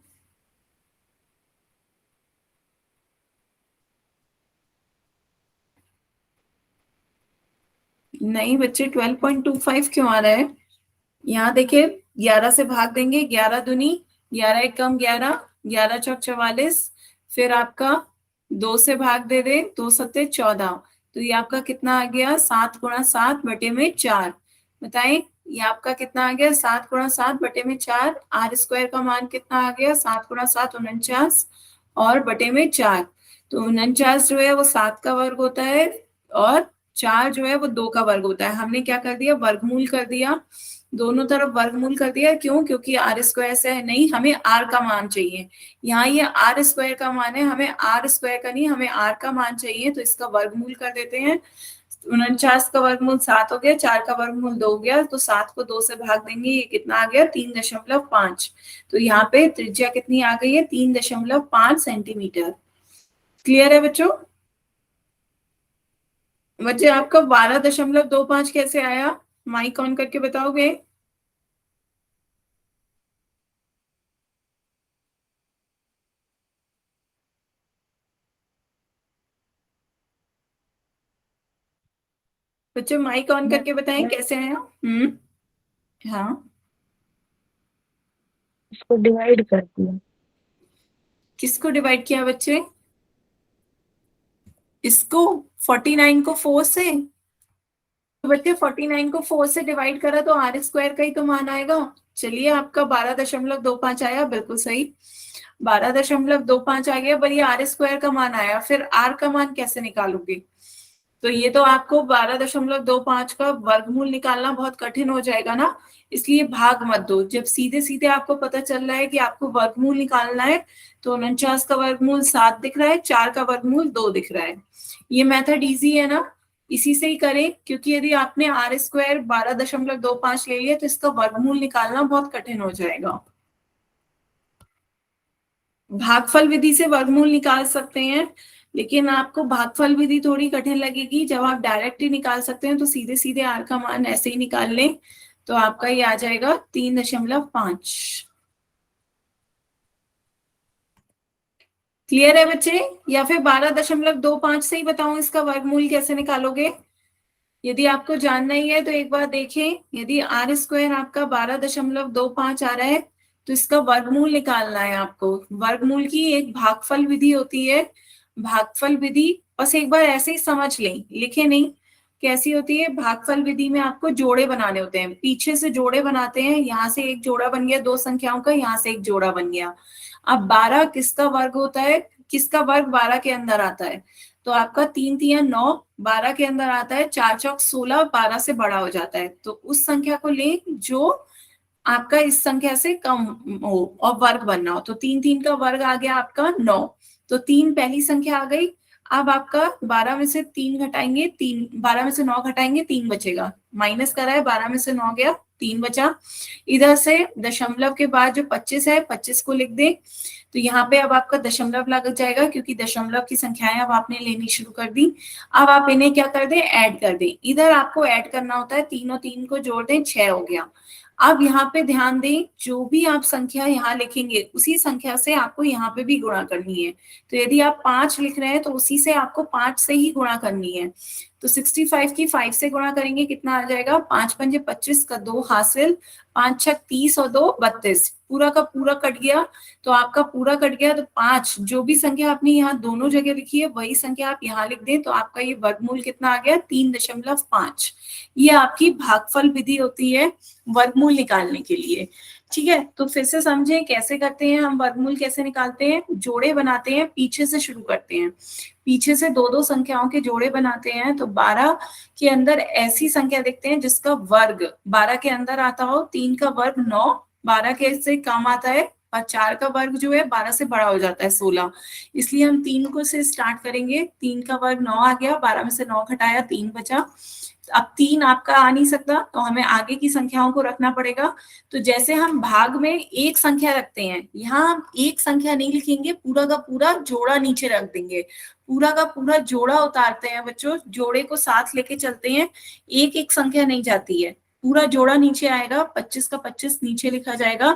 नहीं बच्चे, 12.25 क्यों आ रहा है? यहाँ देखिए, 11 से भाग देंगे, 11 दूनी 11, एक कम 11, 11 चौक 44। फिर आपका 2 से भाग दे दे, 2 सत्ते 14। तो ये आपका कितना आ गया, 7 × 7/4। बताएं ये आपका कितना आ गया, 7 × 7/4। r² का मान कितना आ गया, 7 × 7 49 और बटे में 4। तो 49 जो है वो 7 का वर्ग होता है और 4 जो है वो 2 का वर्ग होता है। हमने क्या कर दिया, वर्गमूल कर दिया, दोनों तरफ वर्गमूल कर दिया। क्यों? क्योंकि r² से है नहीं, हमें r का मान चाहिए। यहाँ ये r² का मान है, हमें r² का नहीं, हमें r का मान चाहिए, तो इसका वर्गमूल कर देते हैं। 49 का वर्गमूल 7 हो गया, 4 का वर्गमूल 2 हो गया, तो 7 को 2 से भाग देंगे, ये कितना आ गया, 3.5। तो यहाँ पे त्रिज्या कितनी आ गई है, 3.5 सेंटीमीटर। क्लियर है बच्चों? बच्चे आपका 12.25 कैसे आया, माइक ऑन करके बताओगे? बच्चों माइक ऑन करके बताएं कैसे आया। हाँ, इसको डिवाइड कर दिया। किसको डिवाइड किया बच्चे? इसको 49 को 4 से। तो बच्चे 49 को 4 से डिवाइड करा तो r² का ही तो मान आएगा। चलिए, आपका 12.25 आया, बिल्कुल सही, 12.25 आ गया, पर ये r² का मान आया, फिर r का मान कैसे निकालोगे? तो ये तो आपको 12.25 का वर्गमूल निकालना बहुत कठिन हो जाएगा ना, इसलिए भाग मत दो। जब सीधे सीधे आपको पता चल रहा है कि आपको वर्गमूल निकालना है, तो 49 का वर्गमूल 7 दिख रहा है, 4 का वर्गमूल 2 दिख रहा है। ये मेथड इजी है ना, इसी से ही करें, क्योंकि यदि आपने r² 12.25 ले लिया तो इसका वर्गमूल निकालना बहुत कठिन हो जाएगा। भागफल विधि से वर्गमूल निकाल सकते हैं, लेकिन आपको भागफल विधि थोड़ी कठिन लगेगी। जब आप डायरेक्ट ही निकाल सकते हैं तो सीधे सीधे r का मान ऐसे ही निकाल लें, तो आपका ये आ जाएगा 3.5। क्लियर है बच्चे? या फिर 12.25 से ही बताऊं इसका वर्गमूल कैसे निकालोगे? यदि आपको जानना ही है तो एक बार देखें, यदि r² आपका 12.25 आ रहा है तो इसका वर्गमूल निकालना है आपको। वर्गमूल की एक भागफल विधि होती है, भागफल विधि बस एक बार ऐसे ही समझ लें, लिखे नहीं। कैसी होती है भागफल विधि में, आपको जोड़े बनाने होते हैं, पीछे से जोड़े बनाते हैं, यहाँ से एक जोड़ा बन गया दो संख्याओं का, यहाँ से एक जोड़ा बन गया। अब 12 किसका वर्ग होता है, किसका वर्ग 12 के अंदर आता है? तो आपका 3 3 9, 12 के अंदर आता है, 4 चौक 16, 12 से बड़ा हो जाता है। तो उस संख्या को लें जो आपका इस संख्या से कम हो और वर्ग बनना हो। तो 3 3 का वर्ग आ गया आपका 9, तो 3 पहली संख्या आ गई। अब आपका 12 में से 3 घटाएंगे, 3 12 में से 9 घटाएंगे, 3 बचेगा, माइनस करा है, 12 में से 9 गया, 3 बचा। इधर से दशमलव के बाद जो 25 है, 25 को लिख दे। तो यहाँ पे अब आपका दशमलव लग जाएगा, क्योंकि दशमलव की संख्याएं अब आपने लेनी शुरू कर दी। अब आप इन्हें क्या कर दें, ऐड कर दें। इधर आपको ऐड करना होता है, 3 और 3 को जोड़ दें, 6 हो गया। अब यहाँ पे ध्यान दें, जो भी आप संख्या यहाँ लिखेंगे उसी संख्या से आपको यहाँ पे भी गुणा करनी है। तो यदि आप 5 लिख रहे हैं तो उसी से आपको 5 से ही गुणा करनी है। तो 65 की 5 से गुणा करेंगे कितना आ जाएगा, 5 पंजे 25 का 2 हासिल, 5 छक 30 और 2 32, पूरा का पूरा कट गया। तो आपका पूरा कट गया, तो 5 जो भी संख्या आपने यहाँ दोनों जगह लिखी है वही संख्या आप यहाँ लिख दें, तो आपका ये वर्गमूल कितना आ गया, 3.5। ये आपकी भागफल विधि होती है वर्गमूल निकालने के लिए। ठीक है, तो फिर से समझें कैसे करते हैं हम वर्गमूल, कैसे निकालते हैं, जोड़े बनाते हैं, पीछे से शुरू करते हैं, पीछे से दो दो संख्याओं के जोड़े बनाते हैं। तो 12 के अंदर ऐसी संख्या देखते हैं जिसका वर्ग 12 के अंदर आता हो, 3 का वर्ग 9, 12 के से कम आता है, और 4 का वर्ग जो है 12 से बड़ा हो जाता है 16, इसलिए हम 3 को से स्टार्ट करेंगे। 3 का वर्ग 9 आ गया, 12 में से 9 घटाया 3 बचा। अब 3 आपका आ नहीं सकता, तो हमें आगे की संख्याओं को रखना पड़ेगा। तो जैसे हम भाग में एक संख्या रखते हैं, यहाँ हम एक संख्या नहीं लिखेंगे, पूरा का पूरा जोड़ा नीचे रख देंगे, पूरा का पूरा जोड़ा उतारते हैं बच्चों, जोड़े को साथ लेके चलते हैं, एक एक संख्या नहीं जाती है, पूरा जोड़ा नीचे आएगा, 25 का 25 नीचे लिखा जाएगा।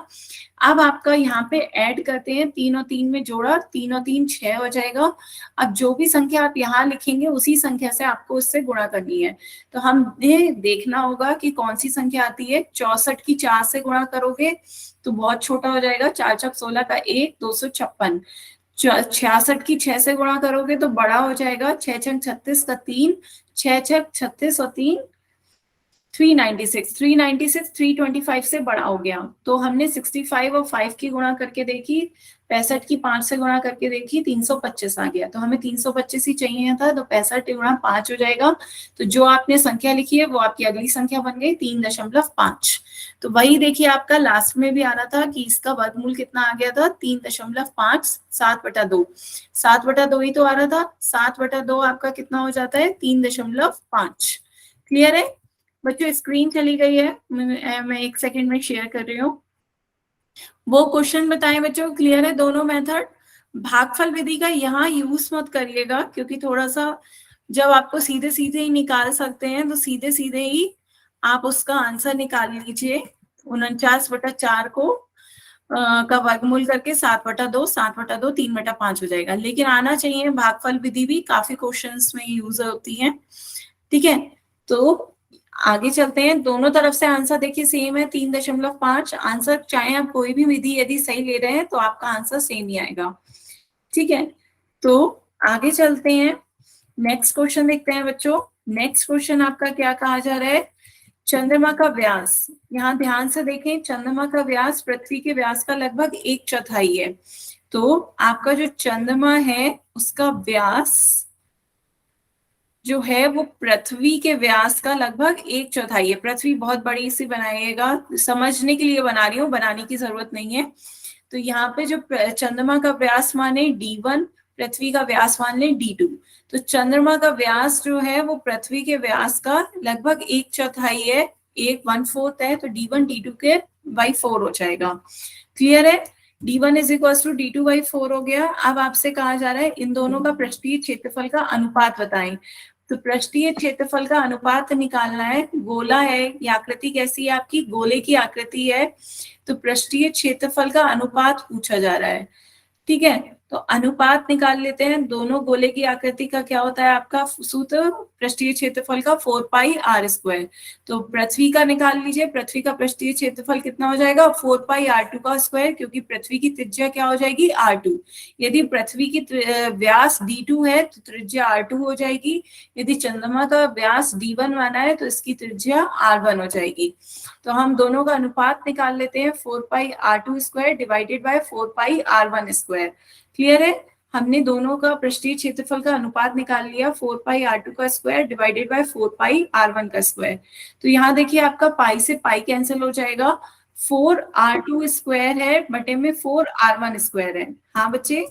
अब आपका यहाँ पे ऐड करते हैं, 3 और 3 में जोड़ा, 3 और 3 6 हो जाएगा। अब जो भी संख्या आप यहाँ लिखेंगे उसी संख्या से आपको इससे गुणा करनी है। तो हमें देखना होगा कि कौन सी संख्या आती है। 64 की 4 से गुणा करोगे तो बहुत छोटा हो जाएगा, 4 छक 16 का 1, 256। 66 की 6 से गुणा करोगे तो बड़ा हो जाएगा, 6 छक 36 का 3, 6 छक 36 और 3 396, 396 325 से बड़ा हो गया। तो हमने 65 और 5 की गुणा करके देखी, 65 की 5 से गुणा करके देखी, 325 आ गया। तो हमें 325 ही चाहिए था, तो 65 गुणा 5 हो जाएगा। तो जो आपने संख्या लिखी है वो आपकी अगली संख्या बन गई 3.5। तो वही देखिए आपका लास्ट में भी आ रहा था कि इसका वर्गमूल कितना आ गया था, 3.5, 7/2, 7/2 ही तो आ रहा था, 7/2 आपका कितना हो जाता है, 3.5। क्लियर है बच्चों? स्क्रीन चली गई है, मैं 1 सेकेंड में शेयर कर रही हूँ। वो क्वेश्चन बताएं बच्चों, क्लियर है दोनों मेथड? भागफल विधि का यहाँ यूज मत करिएगा, क्योंकि थोड़ा सा जब आपको सीधे सीधे ही निकाल सकते हैं तो सीधे सीधे ही आप उसका आंसर निकाल लीजिए। 49/4 को का वर्गमूल करके 7/2, 7/2 3/5 हो जाएगा। लेकिन आना चाहिए, भागफल विधि भी काफी क्वेश्चंस में यूज होती है। ठीक है, तो आगे चलते हैं। दोनों तरफ से आंसर देखिए सेम है, 3.5 आंसर, चाहे आप कोई भी विधि यदि सही ले रहे हैं तो आपका आंसर सेम ही आएगा। ठीक है, तो आगे चलते हैं, नेक्स्ट क्वेश्चन देखते हैं बच्चों। नेक्स्ट क्वेश्चन आपका क्या कहा जा रहा है, चंद्रमा का व्यास। यहाँ ध्यान से देखें, चंद्रमा का व्यास पृथ्वी के व्यास का लगभग 1/4 है। तो आपका जो चंद्रमा है उसका व्यास जो है वो पृथ्वी के व्यास का लगभग 1/4 है। पृथ्वी बहुत बड़ी सी बनाइएगा, समझने के लिए बना रही हूँ, बनाने की जरूरत नहीं है। तो यहाँ पे जो चंद्रमा का व्यास माने D1, पृथ्वी का व्यास मान ले D2। तो चंद्रमा का व्यास जो है वो पृथ्वी के व्यास का लगभग 1/4 है, 1/4 है, तो D1 D2 के by 4 हो जाएगा। क्लियर है? D1 is equal to D2 by 4 हो गया। अब आपसे कहा जा रहा है इन दोनों का पृष्ठीय क्षेत्रफल का अनुपात बताएं। तो पृष्ठीय क्षेत्रफल का अनुपात निकालना है। गोला है, ये आकृति कैसी है आपकी, गोले की आकृति है, तो पृष्ठीय क्षेत्रफल का अनुपात पूछा जा रहा है। ठीक है, तो अनुपात निकाल लेते हैं। दोनों गोले की आकृति का क्या होता है आपका सूत्र, पृष्ठीय क्षेत्रफल का 4πr²। तो पृथ्वी का निकाल लीजिए, पृथ्वी का पृष्ठीय क्षेत्रफल कितना हो जाएगा, 4πr2 का स्क्वायर, क्योंकि पृथ्वी की त्रिज्या क्या हो जाएगी, r2। यदि पृथ्वी की व्यास D2 है तो त्रिज्या r2 हो जाएगी। यदि चंद्रमा का व्यास D1 माना है तो इसकी त्रिज्या r1 हो जाएगी। तो हम दोनों का अनुपात निकाल लेते हैं, 4πr2² divided by 4πr1²। Clear है? हमने दोनों का पृष्ठीय क्षेत्रफल का अनुपात निकाल लिया, 4πr2 का स्क्वायर डिवाइडेड बाय 4πr1 का स्क्वायर। तो यहाँ देखिए आपका पाई से पाई कैंसिल हो जाएगा, 4r2² है बटे में 4r1² है। हाँ बच्चे,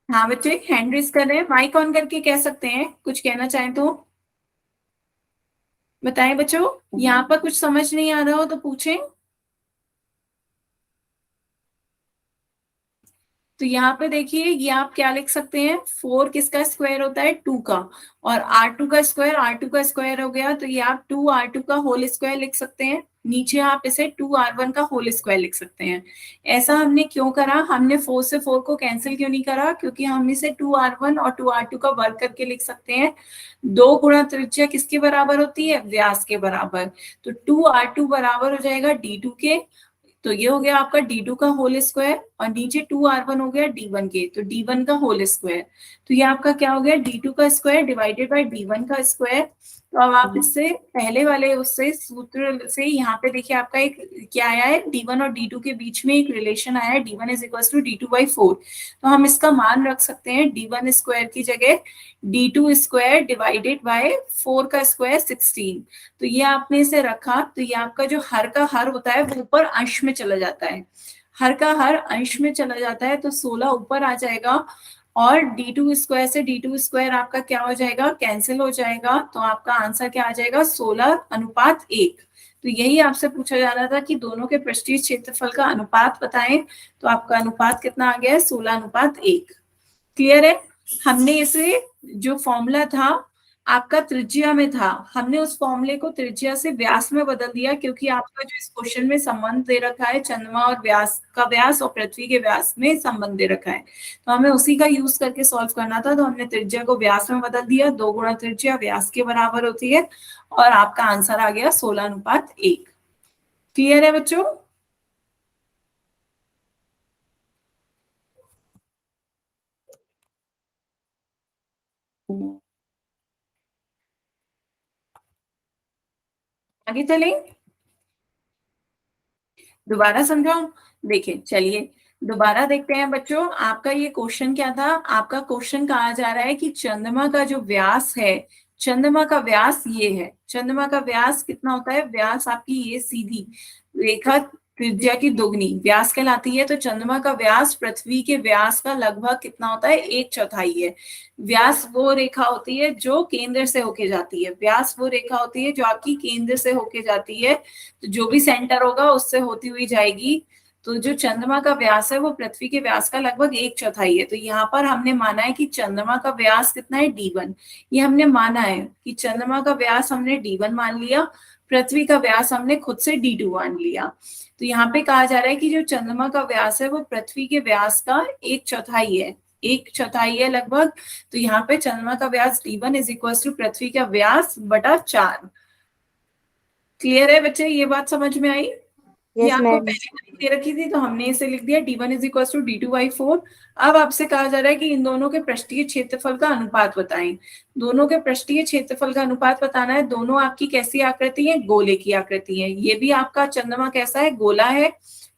हाँ बच्चे हैंड रेज कर रहे हैं, माइक ऑन करके कह सकते हैं, कुछ कहना चाहें तो बताएं बच्चों। यहाँ पर कुछ समझ नहीं आ रहा हो तो पूछें। तो यहाँ पे देखिए ये आप क्या लिख सकते हैं, 4 किसका स्क्वायर होता है, 2 का, और R2 का स्क्वायर, R2 का स्क्वायर हो गया, तो ये आप 2R2 का होल स्क्वायर लिख सकते हैं, नीचे आप इसे 2R1 का होल स्क्वायर लिख सकते हैं। ऐसा हमने क्यों करा, हमने 4 से 4 को कैंसिल क्यों नहीं करा, क्योंकि हम इसे 2R1 और 2R2 का वर्ग करके लिख सकते हैं। 2 गुणा त्रिज्या किसके बराबर होती है, व्यास के बराबर, तो 2R2 बराबर हो जाएगा D2 के, तो ये हो गया आपका D2 का होल स्क्वायर, और नीचे 2R1 हो गया D1 के, तो D1 का होल स्क्वायर, तो ये आपका क्या हो गया, D2 का स्क्वायर डिवाइडेड बाय D1 का स्क्वायर। तो अब आप इससे पहले वाले उससे सूत्र से यहाँ पे देखिए आपका एक क्या आया है, D1 और D2 के बीच में एक रिलेशन आया है, D1 is equal to D2/4, तो हम इसका मान रख सकते हैं D1 स्क्वायर की जगह D2 स्क्वायर डिवाइडेड बाय 4 का स्क्वायर 16। तो ये आपने इसे रखा, तो ये आपका जो हर का हर होता है वो ऊपर अंश में चला जाता है, हर का हर अंश में चला जाता है, तो 16 ऊपर आ जाएगा, और D2 स्क्वायर से D2 स्क्वायर आपका क्या हो जाएगा, कैंसिल हो जाएगा, तो आपका आंसर क्या आ जाएगा, 16:1। तो यही आपसे पूछा जा रहा था कि दोनों के पृष्ठीय क्षेत्रफल का अनुपात बताएं, तो आपका अनुपात कितना आ गया है, 16:1। क्लियर है। हमने इसे जो फॉर्मूला था आपका त्रिज्या में था, हमने उस फॉर्मूले को त्रिज्या से व्यास में बदल दिया, क्योंकि आपका जो इस क्वेश्चन में संबंध दे रखा है चंद्रमा और व्यास का व्यास और पृथ्वी के व्यास में संबंध दे रखा है, तो हमें उसी का यूज करके सॉल्व करना था, तो हमने त्रिज्या को व्यास में बदल दिया, 2 गुणा त्रिज्या व्यास के बराबर होती है, और आपका आंसर आ गया 16:1। क्लियर है बच्चों। आगे चलें, दोबारा समझाऊं, देखिए चलिए दोबारा देखते हैं बच्चों, आपका ये क्वेश्चन क्या था, आपका क्वेश्चन कहा जा रहा है कि चंद्रमा का जो व्यास है, चंद्रमा का व्यास ये है, चंद्रमा का व्यास कितना होता है, व्यास आपकी ये सीधी रेखा त्रिज्या की दोगुनी व्यास कहलाती है, तो चंद्रमा का व्यास पृथ्वी के व्यास का लगभग कितना होता है, 1/4 है। व्यास वो रेखा होती है जो केंद्र से होके जाती है, व्यास वो रेखा होती है जो आपकी केंद्र से होके जाती है, तो जो भी सेंटर होगा उससे होती हुई जाएगी, तो जो चंद्रमा का व्यास है वो पृथ्वी के व्यास का लगभग 1/4 है। तो यहाँ पर हमने माना है कि चंद्रमा का व्यास कितना है, D1, ये हमने माना है कि चंद्रमा का व्यास हमने D1 मान लिया, पृथ्वी का व्यास हमने खुद से D2 मान लिया, तो यहाँ पे कहा जा रहा है कि जो चंद्रमा का व्यास है वो पृथ्वी के व्यास का 1/4 है, 1/4 है लगभग, तो यहाँ पे चंद्रमा का व्यास D1 इज इक्वल टू पृथ्वी का व्यास बटा 4। क्लियर है बच्चे, ये बात समझ में आई। ये आपको पहले दे रखी थी, तो हमने इसे लिख दिया D1 is equal to D2/4। अब आपसे कहा जा रहा है कि इन दोनों के पृष्ठीय क्षेत्रफल का अनुपात बताएं, दोनों के पृष्ठीय क्षेत्रफल का अनुपात बताना है, दोनों आपकी कैसी आकृति है, गोले की आकृति है, ये भी आपका चंद्रमा कैसा है, गोला है,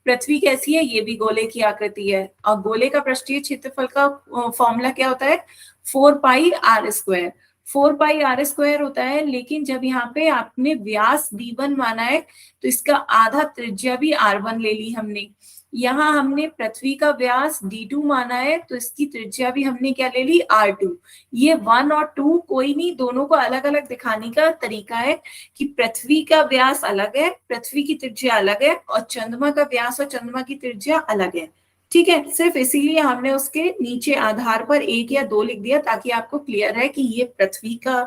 पृथ्वी कैसी है, ये भी गोले की आकृति है, और गोले का पृष्ठीय क्षेत्रफल का फॉर्मूला क्या होता है, 4πr², 4πr² होता है, लेकिन जब यहाँ पे आपने व्यास D1 माना है तो इसका आधा त्रिज्या भी R1 ले ली हमने, यहाँ हमने पृथ्वी का व्यास D2 माना है तो इसकी त्रिज्या भी हमने क्या ले ली, R2। ये 1 और 2 कोई नहीं, दोनों को अलग अलग दिखाने का तरीका है कि पृथ्वी का व्यास अलग है, पृथ्वी की त्रिज्या अलग है, और चंद्रमा का व्यास और चंद्रमा की त्रिज्या अलग है, ठीक है। सिर्फ इसीलिए हमने उसके नीचे आधार पर 1 या 2 लिख दिया, ताकि आपको क्लियर है कि ये पृथ्वी का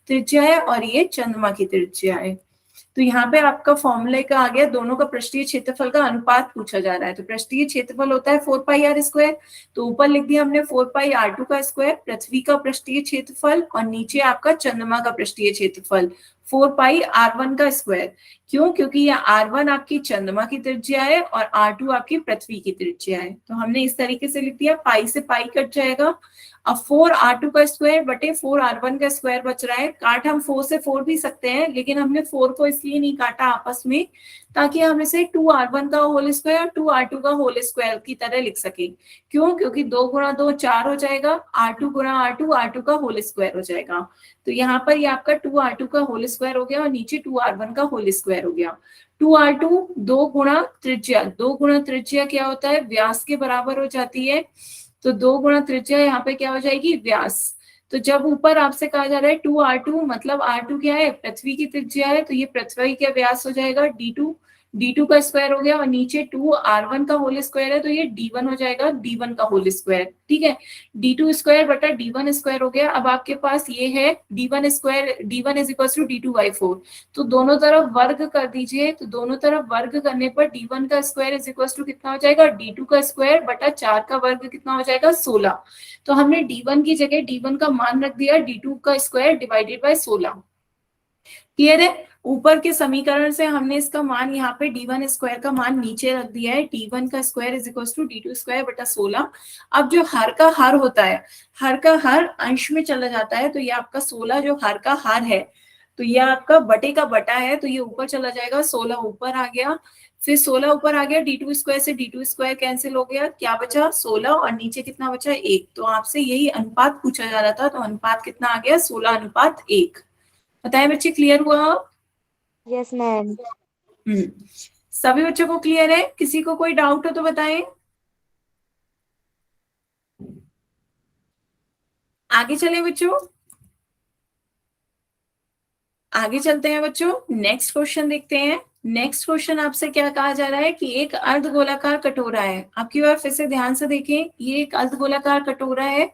त्रिज्या है और ये चंद्रमा की त्रिज्या है। तो यहाँ पे आपका फॉर्मूले का आ गया, दोनों का पृष्ठीय क्षेत्रफल का अनुपात पूछा जा रहा है, तो पृष्ठीय क्षेत्रफल होता है 4πr², तो ऊपर लिख दिया हमने 4πr2 का स्क्वायर, पृथ्वी का पृष्ठीय क्षेत्रफल, और नीचे आपका चंद्रमा का पृष्ठीय क्षेत्रफल 4πr1 का स्क्वायर। क्यों, क्योंकि ये R1 आपकी चंद्रमा की त्रिज्या है और R2 आपकी पृथ्वी की त्रिज्या है, तो हमने इस तरीके से लिख दिया, पाई से पाई कट जाएगा, अब 4r2 का स्क्वायर बटे 4r1 का स्क्वायर बच रहा है, काट हम 4 से 4 भी सकते हैं, लेकिन हमने 4 को इसलिए नहीं काटा आपस में ताकि हम इसे 2r1 का होल स्क्वायर और 2r2 का होल स्क्वायर की तरह लिख सके। क्यों, क्योंकि 2 गुणा 2 4 हो जाएगा, R2 गुणा R2 का होल स्क्वायर हो जाएगा, तो यहाँ पर ये आपका 2r2 का होल स्क्वायर हो गया और नीचे 2r1 का होल स्क्वायर हो गया। 2r2 2 गुणा त्रिज्या, 2 गुणा त्रिज्या क्या होता है, व्यास के बराबर हो जाती है, तो 2 गुणा त्रिज्या यहाँ पे क्या हो जाएगी, व्यास। तो जब ऊपर आपसे कहा जा रहा है 2r2, मतलब R2 क्या है, पृथ्वी की त्रिज्या है, तो ये पृथ्वी का व्यास हो जाएगा D2, d2 का स्क्वायर हो गया और नीचे 2r1 का होल स्क्वायर है तो ये d1 हो जाएगा, d1 का होल स्क्वायर, ठीक है। d2 स्क्वायर बटा d1 स्क्वायर हो गया। अब आपके पास ये है d1 square, d1 is equal to d2/4, तो दोनों तरफ वर्ग कर दीजिए। तो दोनों तरफ वर्ग करने पर d1 का स्क्वायर इज इक्वल टू कितना हो जाएगा, d2 का स्क्वायर बटा 4 का वर्ग कितना हो जाएगा, 16। तो हमने d1 की जगह d1 का मान रख दिया d2 का स्क्वायर डिवाइडेड बाय 16। क्लियर है। ऊपर के समीकरण से हमने इसका मान यहाँ पे d1 स्क्वायर का मान नीचे रख दिया है, d1 का square is equal to d2 square बटा 16। अब जो हर का हर होता है, हर का हर अंश में चला जाता है, तो ये आपका 16 जो हर का हर है, तो ये आपका बटे का बटा है, तो ये ऊपर चला जाएगा, 16 ऊपर आ गया, फिर 16 ऊपर आ गया, d2 स्क्वायर से d2 स्क्वायर कैंसिल हो गया, क्या बचा 16 और नीचे कितना बचा 1। तो आपसे यही अनुपात पूछा जा रहा था, तो अनुपात कितना आ गया 16:1। बताए बच्चे, क्लियर हुआ? Yes ma'am. सभी बच्चों को क्लियर है? किसी को कोई डाउट हो तो बताएं। आगे चले बच्चों, आगे चलते हैं बच्चों, नेक्स्ट क्वेश्चन देखते हैं। नेक्स्ट क्वेश्चन आपसे क्या कहा जा रहा है कि एक अर्धगोलाकार कटोरा है। आपकी बार फिर से ध्यान से देखें, ये एक अर्धगोलाकार कटोरा है,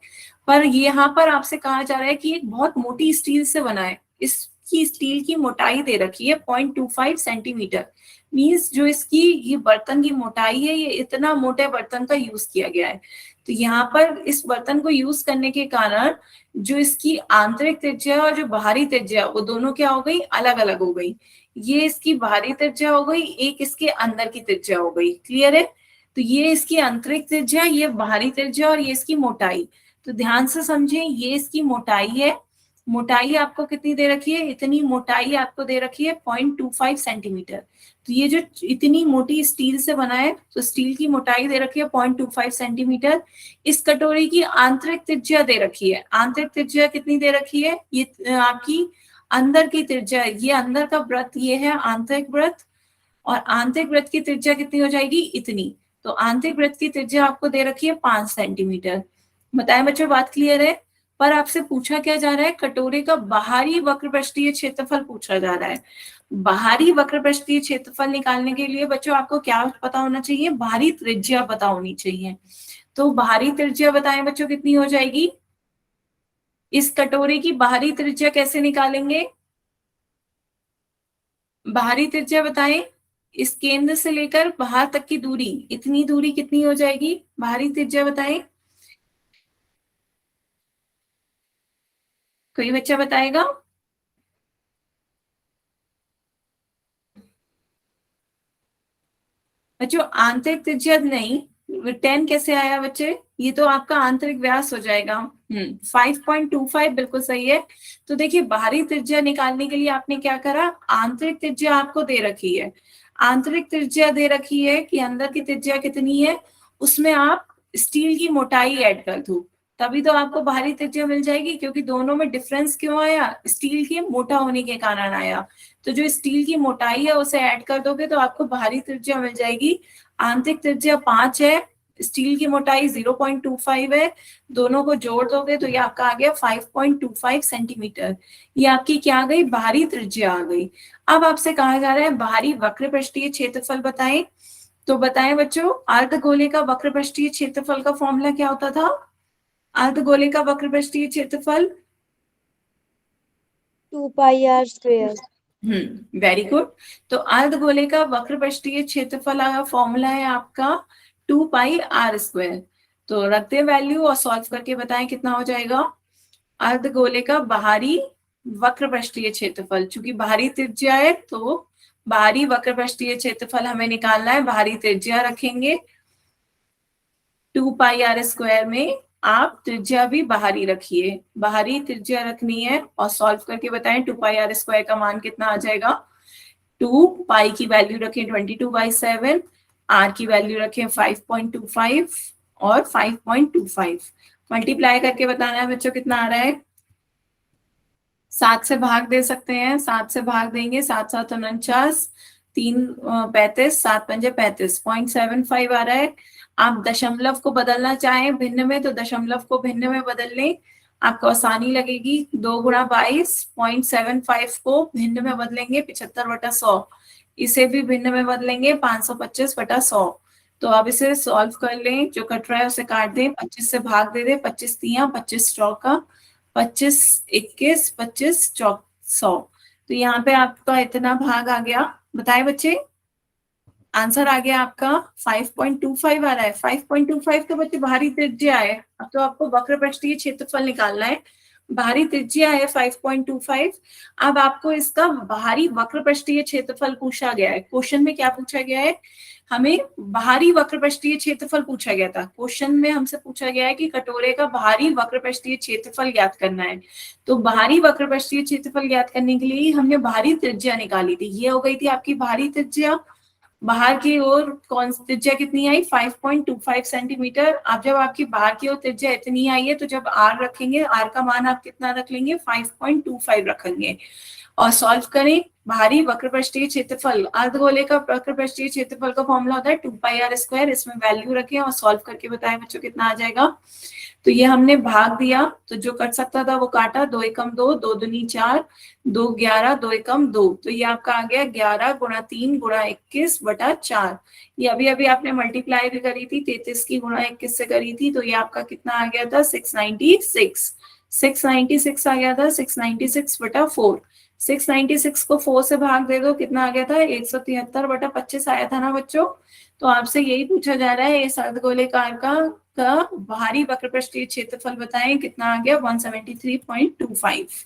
पर यहाँ पर आपसे कहा जा रहा है कि एक बहुत मोटी स्टील से बना है। इसकी स्टील की मोटाई दे रखी है 0.25 सेंटीमीटर। मीन्स जो इसकी ये बर्तन की मोटाई है, ये इतना मोटे बर्तन का यूज किया गया है। तो यहाँ पर इस बर्तन को यूज करने के कारण जो इसकी आंतरिक त्रिज्या और जो बाहरी त्रिज्या, वो दोनों क्या हो गई, अलग अलग हो गई। ये इसकी बाहरी त्रिज्या हो गई, एक इसके अंदर की त्रिज्या हो गई। क्लियर है। तो ये इसकी आंतरिक त्रिज्या, ये बाहरी त्रिज्या और ये इसकी मोटाई। तो ध्यान से समझें, ये इसकी मोटाई है। मोटाई आपको कितनी दे रखी है, इतनी मोटाई आपको दे रखी है 0.25 सेंटीमीटर। तो ये जो इतनी मोटी स्टील से बना है, तो स्टील की मोटाई दे रखी है 0.25 सेंटीमीटर। इस कटोरी की आंतरिक त्रिज्या दे रखी है। आंतरिक त्रिज्या कितनी दे रखी है, ये आपकी अंदर की त्रिज्या, ये अंदर का वृत्त, ये है आंतरिक वृत्त, और आंतरिक वृत्त की त्रिज्या कितनी हो जाएगी, इतनी। तो आंतरिक वृत्त की त्रिज्या आपको दे रखी है 5 सेंटीमीटर। बताएं बच्चों, बात क्लियर है? पर आपसे पूछा क्या जा रहा है, कटोरे का बाहरी वक्रपृष्ठीय क्षेत्रफल पूछा जा रहा है। बाहरी वक्रपृष्ठीय क्षेत्रफल निकालने के लिए बच्चों आपको क्या पता होना चाहिए, बाहरी त्रिज्या पता होनी चाहिए। तो बाहरी त्रिज्या बताएं बच्चों कितनी हो जाएगी, इस कटोरे की बाहरी त्रिज्या कैसे निकालेंगे? बाहरी त्रिज्या बताएं, इस केंद्र से लेकर बाहर तक की दूरी, इतनी दूरी कितनी हो जाएगी, बाहरी त्रिज्या बताएं। कोई बच्चा बताएगा? बच्चों आंतरिक त्रिज्या नहीं, 10 कैसे आया बच्चे, ये तो आपका आंतरिक व्यास हो जाएगा। 5.25 बिल्कुल सही है। तो देखिए, बाहरी त्रिज्या निकालने के लिए आपने क्या करा, आंतरिक त्रिज्या आपको दे रखी है, आंतरिक त्रिज्या दे रखी है कि अंदर की त्रिज्या कितनी है, उसमें आप स्टील की मोटाई ऐड कर दो, तभी तो आपको बाहरी त्रिज्या मिल जाएगी। क्योंकि दोनों में डिफरेंस क्यों आया, स्टील के मोटा होने के कारण आया। तो जो स्टील की मोटाई है उसे ऐड कर दोगे तो आपको बाहरी त्रिज्या मिल जाएगी। आंतरिक त्रिज्या 5 है, स्टील की मोटाई 0.25 है, दोनों को जोड़ दोगे तो ये आपका आ गया 5.25 सेंटीमीटर। ये आपकी क्या आ गई, बाहरी त्रिज्या आ गई। अब आपसे कहा जा रहा है बाहरी वक्रपृष्ठीय क्षेत्रफल बताएं। तो बताएं बच्चों, अर्धगोले का वक्रपृष्ठीय क्षेत्रफल का फॉर्मूला क्या होता था, अर्धगोले का वक्रपृष्ठीय क्षेत्रफल 2πr²। Very good. तो अर्धगोले का वक्रपृष्ठीय क्षेत्रफल का फॉर्मूला है आपका 2πr²। तो रखते हैं वैल्यू और सॉल्व करके बताएं कितना हो जाएगा। अर्धगोले का बाहरी वक्रपृष्ठीय क्षेत्रफल, चूंकि बाहरी त्रिज्या है तो बाहरी वक्रपृष्ठीय क्षेत्रफल हमें निकालना है, बाहरी त्रिज्या रखेंगे 2πr² में आप त्रिज्या भी बाहरी रखिए, बाहरी त्रिज्या रखनी है और सॉल्व करके बताएं 2πr² का मान कितना आ जाएगा। 2 पाई की वैल्यू रखें 22/7, r की वैल्यू रखें 5.25 और 5.25 मल्टीप्लाई करके बताना है बच्चों कितना आ रहा है। 7 से भाग दे सकते हैं, 7 से भाग देंगे, 7 7 49, 3 35, 7 पंजे 35, 0.75 आ रहा है। आप दशमलव को बदलना चाहें भिन्न में तो दशमलव को भिन्न में बदल लें, आपको आसानी लगेगी। 2 गुणा 22, 0.75 को भिन्न में बदलेंगे 75/100, इसे भी भिन्न में बदलेंगे 525/100। तो अब इसे सॉल्व कर लें, जो कट रहा है उसे काट दें, 25 से भाग दे दे, 25 तिया 25 चौका 25 21 25 चौक 100। तो यहाँ पे आपका इतना भाग आ गया। बताए बच्चे, आंसर आ गया आपका 5.25 आ रहा है। 5.25 के बच्चे बाहरी त्रिज्या है। अब तो आपको वक्र पृष्ठीय क्षेत्रफल निकालना है। बाहरी त्रिज्या है 5.25। अब आपको इसका बाहरी वक्र पृष्ठीय क्षेत्रफल पूछा गया है। क्वेश्चन में क्या पूछा गया है, हमें बाहरी वक्र पृष्ठीय क्षेत्रफल पूछा गया था। क्वेश्चन में हमसे पूछा गया है कि कटोरे का बाहरी वक्र पृष्ठीय क्षेत्रफल ज्ञात करना है। तो बाहरी वक्र पृष्ठीय क्षेत्रफल ज्ञात करने के लिए हमने बाहरी त्रिज्या निकाली थी। ये हो गई थी आपकी बाहरी त्रिज्या। बाहर की ओर कौन त्रिज्या कितनी आई, 5.25 सेंटीमीटर। अब जब आपकी बाहर की ओर त्रिज्या इतनी आई है, तो जब आर रखेंगे, आर का मान आप कितना रख लेंगे, 5.25 रखेंगे और सॉल्व करें। बाहरी वक्रपृष्ठीय क्षेत्रफल, अर्धगोले का वक्रपृष्ठीय क्षेत्रफल का फॉर्मूला होता है 2πr²। इसमें वैल्यू रखें और सॉल्व करके बताएं बच्चों कितना आ जाएगा। तो ये हमने भाग दिया, तो जो कट सकता था वो काटा, 2 एकम 2, 2 दूनी 4, 2 11, 2 एकम 2। तो ये आपका आ गया 11 गुणा 3 गुणा 21/4। ये अभी अभी आपने मल्टीप्लाई भी करी थी, 33 की गुणा 21 से करी थी। तो ये आपका कितना आ गया था, 696। 696 आ गया था, 696/4। 696 को 4 से भाग दे दो, कितना आ गया था, 173/25 आया था ना बच्चों। तो आपसे यही पूछा जा रहा है, इस अर्धगोलेकार का बाहरी वक्रपृष्ठीय क्षेत्रफल बताएं, कितना आ गया, 173.25।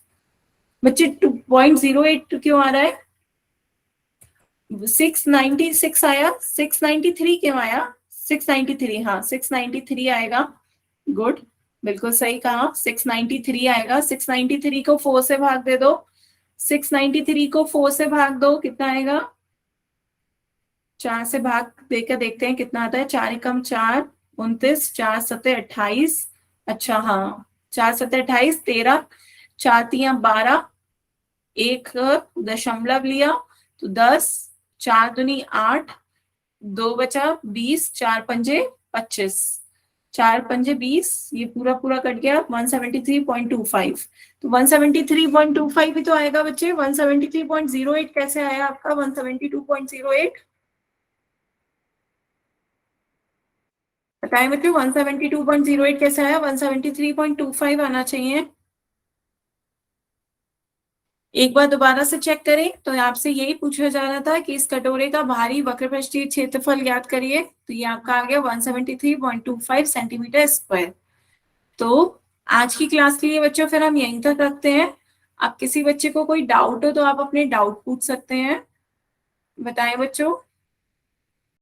बच्चे 2.08 क्यों आ रहा है, 696 आया, 693 क्यों आया, 693, हाँ 693 आएगा। गुड, बिल्कुल सही कहा, 693 आएगा। 693 को 4 से भाग दे दो, 693 को 4 से भाग दो, कितना आएगा, 4 से भाग देकर देखते हैं कितना आता है। 4 एकम 4, 29, 4 सते 28। अच्छा हाँ, 4 सते 28, 13, 4 तिया 12, 1 दशमलव लिया तो 10, 4 दूनी 8, 2 बचा 20, 4 पंजे 25, 4 पंजे 20, ये पूरा पूरा कट गया 173.25। तो 173.25 भी तो आएगा बच्चे। 173.08 कैसे आया आपका 172.08, बताएं बच्चों 172.08 कैसे आया, 173.25 आना चाहिए। एक बार दोबारा से चेक करें। तो आपसे यही पूछा जा रहा था कि इस कटोरे का बाहरी वक्रपृष्ठीय क्षेत्रफल ज्ञात करिए। तो ये आपका आ गया 173.25 सेंटीमीटर स्क्वायर। तो आज की क्लास के लिए बच्चों फिर हम यहीं तक रखते हैं। अब किसी बच्चे को कोई डाउट हो तो आप अपने डाउट पूछ सकते हैं। बताएं बच्चों।